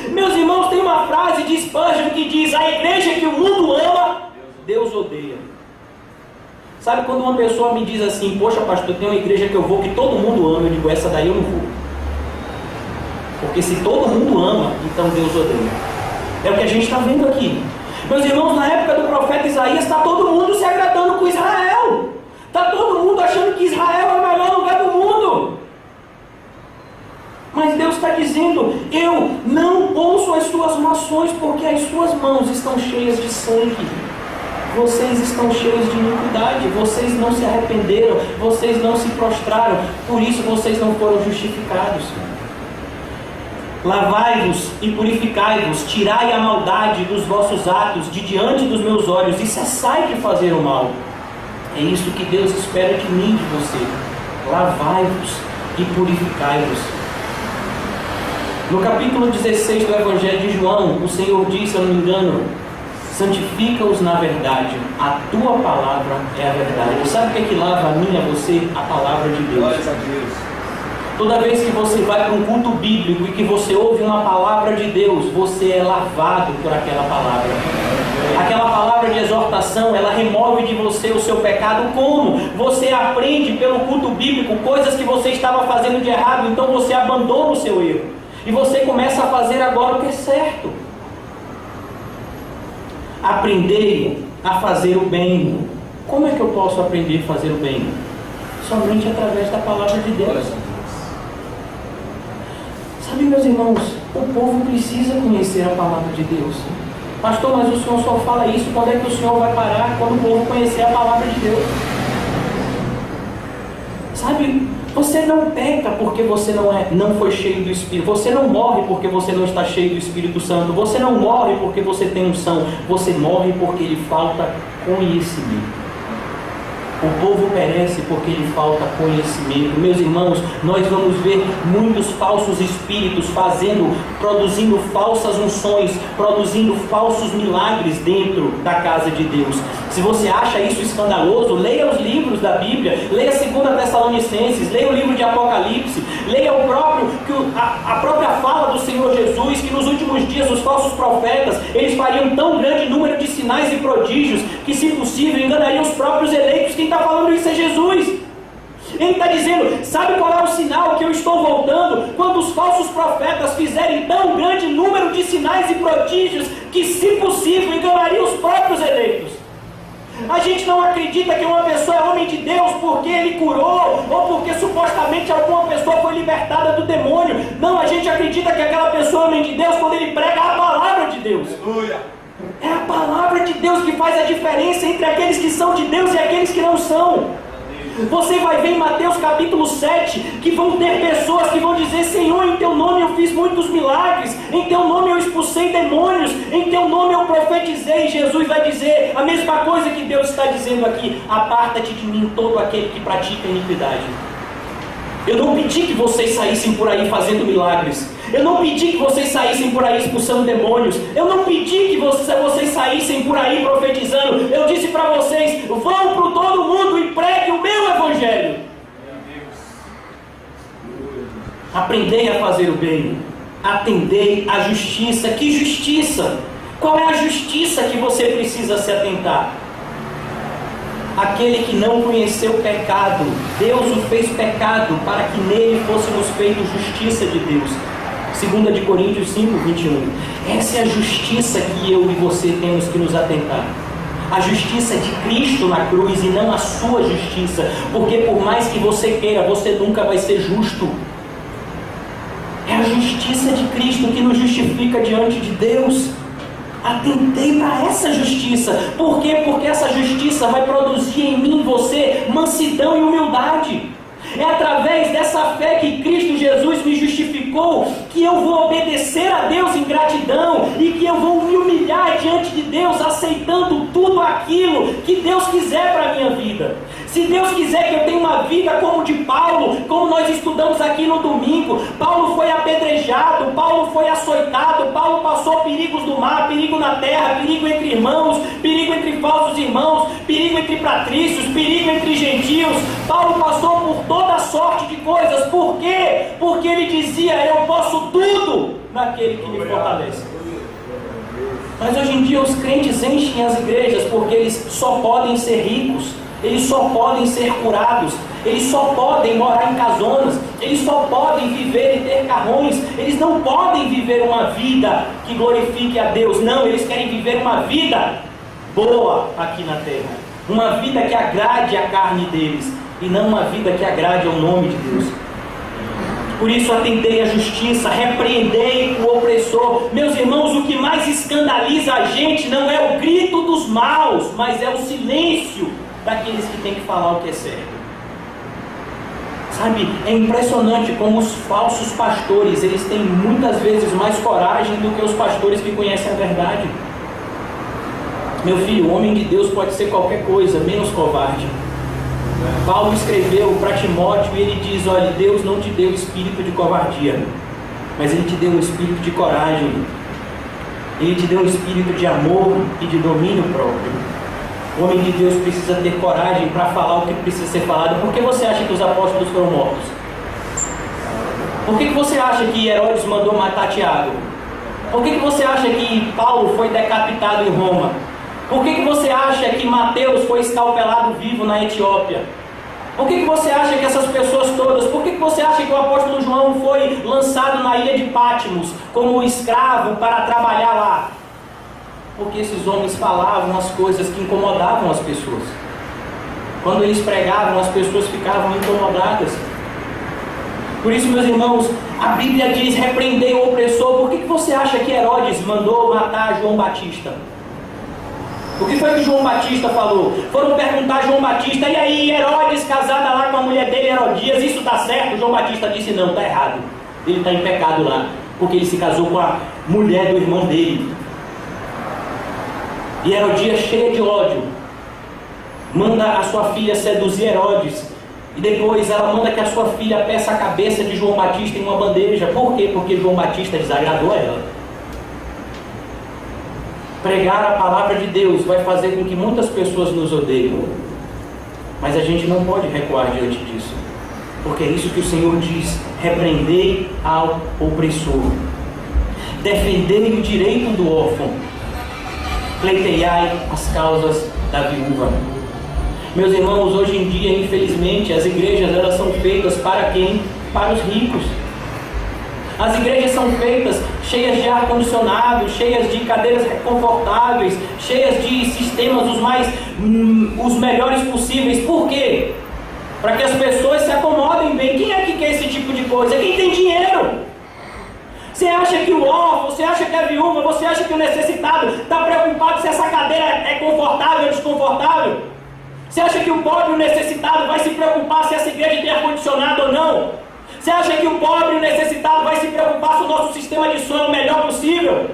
Meus irmãos, tem uma frase de Spurgeon que diz, a igreja que o mundo ama, Deus odeia. Sabe quando uma pessoa me diz assim, poxa pastor, tem uma igreja que eu vou que todo mundo ama, eu digo, essa daí eu não vou. Porque se todo mundo ama, então Deus odeia. É o que a gente está vendo aqui. Meus irmãos, na época do profeta Isaías, está todo mundo se agradando com Israel. Está todo mundo achando que Israel é o melhor lugar do mundo. Mas Deus está dizendo, eu não ouço as suas nações, porque as suas mãos estão cheias de sangue. Vocês estão cheios de iniquidade, vocês não se arrependeram, vocês não se prostraram, por isso vocês não foram justificados. Lavai-vos e purificai-vos, tirai a maldade dos vossos atos de diante dos meus olhos e cessai de fazer o mal. É isso que Deus espera de mim e de você. Lavai-vos e purificai-vos. No capítulo 16 do Evangelho de João, o Senhor diz, se eu não me engano, santifica-os na verdade, a tua palavra é a verdade. Sabe o que lava a mim e a você? A palavra de Deus. Glórias a Deus. Toda vez que você vai para um culto bíblico e que você ouve uma palavra de Deus, você é lavado por aquela palavra. Aquela palavra de exortação, ela remove de você o seu pecado. Como? Você aprende pelo culto bíblico coisas que você estava fazendo de errado, então você abandona o seu erro. E você começa a fazer agora o que é certo. Aprendei a fazer o bem. Como é que eu posso aprender a fazer o bem? Somente através da palavra de Deus. Sabe, meus irmãos, o povo precisa conhecer a palavra de Deus. Pastor, mas o senhor só fala isso, quando é que o senhor vai parar? Quando o povo conhecer a palavra de Deus. Sabe, você não peca porque você não foi cheio do Espírito. Você não morre porque você não está cheio do Espírito Santo. Você não morre porque você tem unção. Você morre porque lhe falta conhecimento. O povo perece porque lhe falta conhecimento. Meus irmãos, nós vamos ver muitos falsos espíritos produzindo falsas unções, produzindo falsos milagres dentro da casa de Deus. Se você acha isso escandaloso, leia os livros da Bíblia, leia 2 Tessalonicenses, leia o livro de Apocalipse, leia a própria fala do Senhor Jesus, que nos últimos últimos dias os falsos profetas, eles fariam tão grande número de sinais e prodígios, que se possível enganariam os próprios eleitos. Quem está falando isso é Jesus. Ele está dizendo, sabe qual é o sinal que eu estou voltando? Quando os falsos profetas fizerem tão grande número de sinais e prodígios, que se possível enganariam os próprios eleitos. A gente não acredita que uma pessoa é homem de Deus porque ele curou, ou porque supostamente alguma pessoa foi libertada do demônio. Não, a gente acredita que aquela pessoa é homem de Deus quando ele prega a palavra de Deus. É a palavra de Deus que faz a diferença entre aqueles que são de Deus e aqueles que não são. Você vai ver em Mateus capítulo 7, que vão ter pessoas que vão dizer, Senhor, em teu nome eu fiz muitos milagres, em teu nome eu expulsei demônios, em teu nome eu profetizei. Jesus vai dizer a mesma coisa que Deus está dizendo aqui: aparta-te de mim todo aquele que pratica iniquidade. Eu não pedi que vocês saíssem por aí fazendo milagres. Eu não pedi que vocês saíssem por aí expulsando demônios. Eu não pedi que vocês saíssem por aí profetizando. Eu disse para vocês, vão para todo mundo e preguem o meu evangelho. Aprendei a fazer o bem. Atendei à justiça. Que justiça? Qual é a justiça que você precisa se atentar? Aquele que não conheceu o pecado, Deus o fez pecado para que nele fôssemos feitos justiça de Deus. 2 de Coríntios 5, 21. Essa é a justiça que eu e você temos que nos atentar. A justiça de Cristo na cruz e não a sua justiça. Porque por mais que você queira, você nunca vai ser justo. É a justiça de Cristo que nos justifica diante de Deus. Atentei para essa justiça. Por quê? Porque essa justiça vai produzir em mim e você mansidão e humildade. É através dessa fé que Cristo Jesus me justificou que eu vou obedecer a Deus em gratidão e que eu vou me humilhar diante de Deus, aceitando tudo aquilo que Deus quiser para a minha vida. Se Deus quiser que eu tenha uma vida como de Paulo, como nós estudamos aqui no domingo, Paulo foi apedrejado, Paulo foi açoitado, Paulo passou perigos do mar, perigo na terra, perigo entre irmãos, perigo entre falsos irmãos, perigo entre patrícios, perigo entre gentios. Paulo passou por toda sorte de coisas. Por quê? Porque ele dizia, eu posso tudo naquele que me fortalece. Mas hoje em dia os crentes enchem as igrejas porque eles só podem ser ricos, eles só podem ser curados, eles só podem morar em casonas, eles só podem viver e ter carrões, eles não podem viver uma vida que glorifique a Deus. Não, eles querem viver uma vida boa aqui na terra, uma vida que agrade a carne deles e não uma vida que agrade ao nome de Deus. Por isso atendei à justiça, repreendei o opressor. Meus irmãos, o que mais escandaliza a gente não é o grito dos maus, mas é o silêncio daqueles que têm que falar o que é certo. Sabe, é impressionante como os falsos pastores, eles têm muitas vezes mais coragem do que os pastores que conhecem a verdade. Meu filho, o homem de Deus pode ser qualquer coisa, menos covarde. Paulo escreveu para Timóteo e ele diz, olha, Deus não te deu espírito de covardia, mas Ele te deu um espírito de coragem. Ele te deu um espírito de amor e de domínio próprio. O homem de Deus precisa ter coragem para falar o que precisa ser falado. Por que você acha que os apóstolos foram mortos? Por que você acha que Herodes mandou matar Tiago? Por que você acha que Paulo foi decapitado em Roma? Por que você acha que Mateus foi escalpelado vivo na Etiópia? Por que você acha que essas pessoas todas, por que você acha que o apóstolo João foi lançado na ilha de Patmos como escravo para trabalhar lá? Porque esses homens falavam as coisas que incomodavam as pessoas. Quando eles pregavam, as pessoas ficavam incomodadas. Por isso, meus irmãos, a Bíblia diz, repreendei o opressor. Por que você acha que Herodes mandou matar João Batista? O que foi que João Batista falou? Foram perguntar a João Batista, e aí, Herodes casada lá com a mulher dele, Herodias, isso está certo? João Batista disse, não, está errado. Ele está em pecado lá, porque ele se casou com a mulher do irmão dele. E Herodias, cheia de ódio, manda a sua filha seduzir Herodes. E depois ela manda que a sua filha peça a cabeça de João Batista em uma bandeja. Por quê? Porque João Batista desagradou a ela. Pregar a palavra de Deus vai fazer com que muitas pessoas nos odeiem. Mas a gente não pode recuar diante disso. Porque é isso que o Senhor diz, repreendei ao opressor. defendei o direito do órfão, pleiteiai as causas da viúva. Meus irmãos, hoje em dia, infelizmente, as igrejas elas são feitas para quem? Para os ricos. As igrejas são feitas cheias de ar-condicionado, cheias de cadeiras confortáveis, cheias de sistemas os melhores possíveis. Por quê? Para que as pessoas se acomodem bem. Quem é que quer esse tipo de coisa? Quem tem dinheiro. Você acha que o órfão, você acha que a viúva, você acha que o necessitado está preocupado se essa cadeira é confortável ou desconfortável? Você acha que o pobre e o necessitado vai se preocupar se essa igreja tem ar-condicionado ou não? Você acha que o pobre e o necessitado vai se preocupar se o nosso sistema de som é o melhor possível?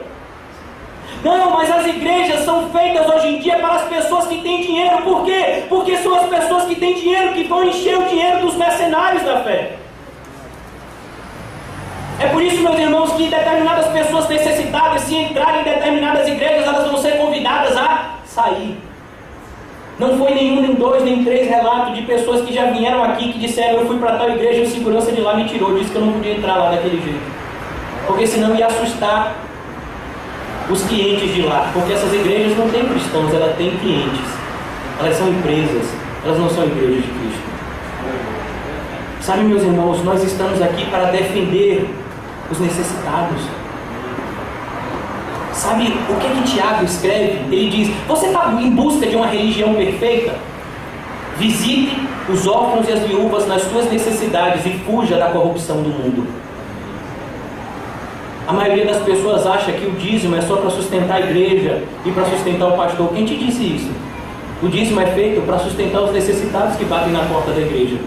Não, mas as igrejas são feitas hoje em dia para as pessoas que têm dinheiro. Por quê? Porque são as pessoas que têm dinheiro que vão encher o dinheiro dos mercenários da fé. É por isso, meus irmãos, que determinadas pessoas necessitadas, se entrarem em determinadas igrejas, elas vão ser convidadas a sair. Não foi nenhum, nem dois, nem três relatos de pessoas que já vieram aqui, que disseram: eu fui para tal igreja e o segurança de lá me tirou, disse que eu não podia entrar lá daquele jeito, porque senão ia assustar os clientes de lá. Porque essas igrejas não têm cristãos, elas têm clientes, elas são empresas, elas não são igrejas de Cristo. Sabe, meus irmãos, nós estamos aqui para defender os necessitados. Sabe o que Tiago escreve? Ele diz: você está em busca de uma religião perfeita? Visite os órfãos e as viúvas nas suas necessidades e fuja da corrupção do mundo. A maioria das pessoas acha que o dízimo é só para sustentar a igreja e para sustentar o pastor. Quem te disse isso? O dízimo é feito para sustentar os necessitados que batem na porta da igreja.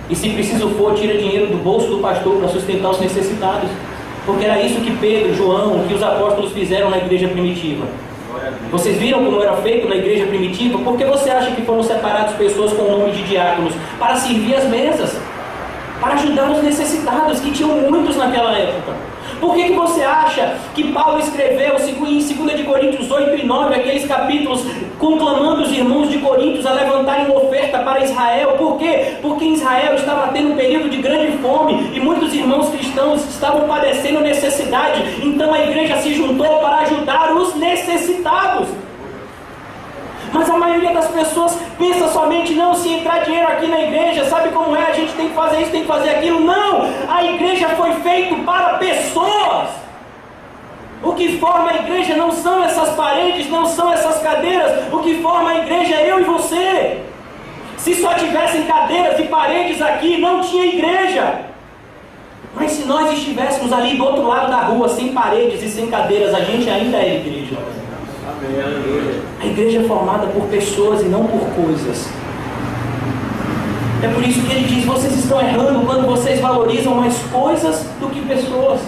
E se preciso for, tira dinheiro do bolso do pastor para sustentar os necessitados. Porque era isso que Pedro, João, que os apóstolos fizeram na igreja primitiva. Vocês viram como era feito na igreja primitiva? Por que você acha que foram separadas pessoas com o nome de diáconos? Para servir as mesas, para ajudar os necessitados, que tinham muitos naquela época. Por que você acha que Paulo escreveu em 2 de Coríntios 8 e 9, aqueles capítulos, conclamando os irmãos de Coríntios a levantarem uma oferta para Israel? Por quê? Porque em Israel estava tendo um período de grande fome e muitos irmãos cristãos estavam padecendo necessidade. Então a igreja se juntou para ajudar os necessitados. Mas a maioria das pessoas pensa somente: não, se entrar dinheiro aqui na igreja, sabe como é, a gente tem que fazer isso, tem que fazer aquilo. Não! A igreja foi feita para pessoas. O que forma a igreja não são essas paredes, não são essas cadeiras. O que forma a igreja é eu e você. Se só tivessem cadeiras e paredes aqui, não tinha igreja. Mas se nós estivéssemos ali do outro lado da rua, sem paredes e sem cadeiras, a gente ainda é igreja. A igreja é formada por pessoas e não por coisas. É por isso que ele diz: vocês estão errando quando vocês valorizam mais coisas do que pessoas.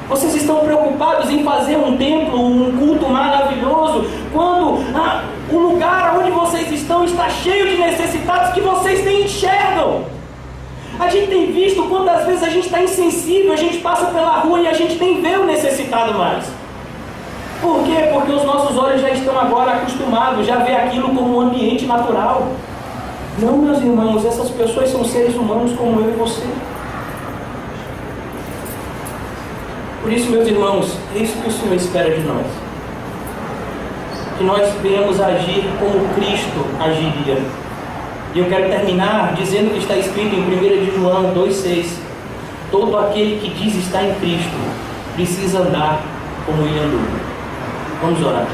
Vocês estão preocupados em fazer um templo, um culto maravilhoso, quando o lugar onde vocês estão está cheio de necessitados que vocês nem enxergam. A gente tem visto quantas vezes a gente está insensível, a gente passa pela rua e a gente nem vê o necessitado mais. Por quê? Porque os nossos olhos já estão agora acostumados, já vê aquilo como um ambiente natural. Não, meus irmãos, essas pessoas são seres humanos como eu e você. Por isso, meus irmãos, é isso que o Senhor espera de nós. Que nós venhamos agir como Cristo agiria. E eu quero terminar dizendo o que está escrito em 1 de João 2,6. Todo aquele que diz estar em Cristo precisa andar como Ele andou. Vamos orar.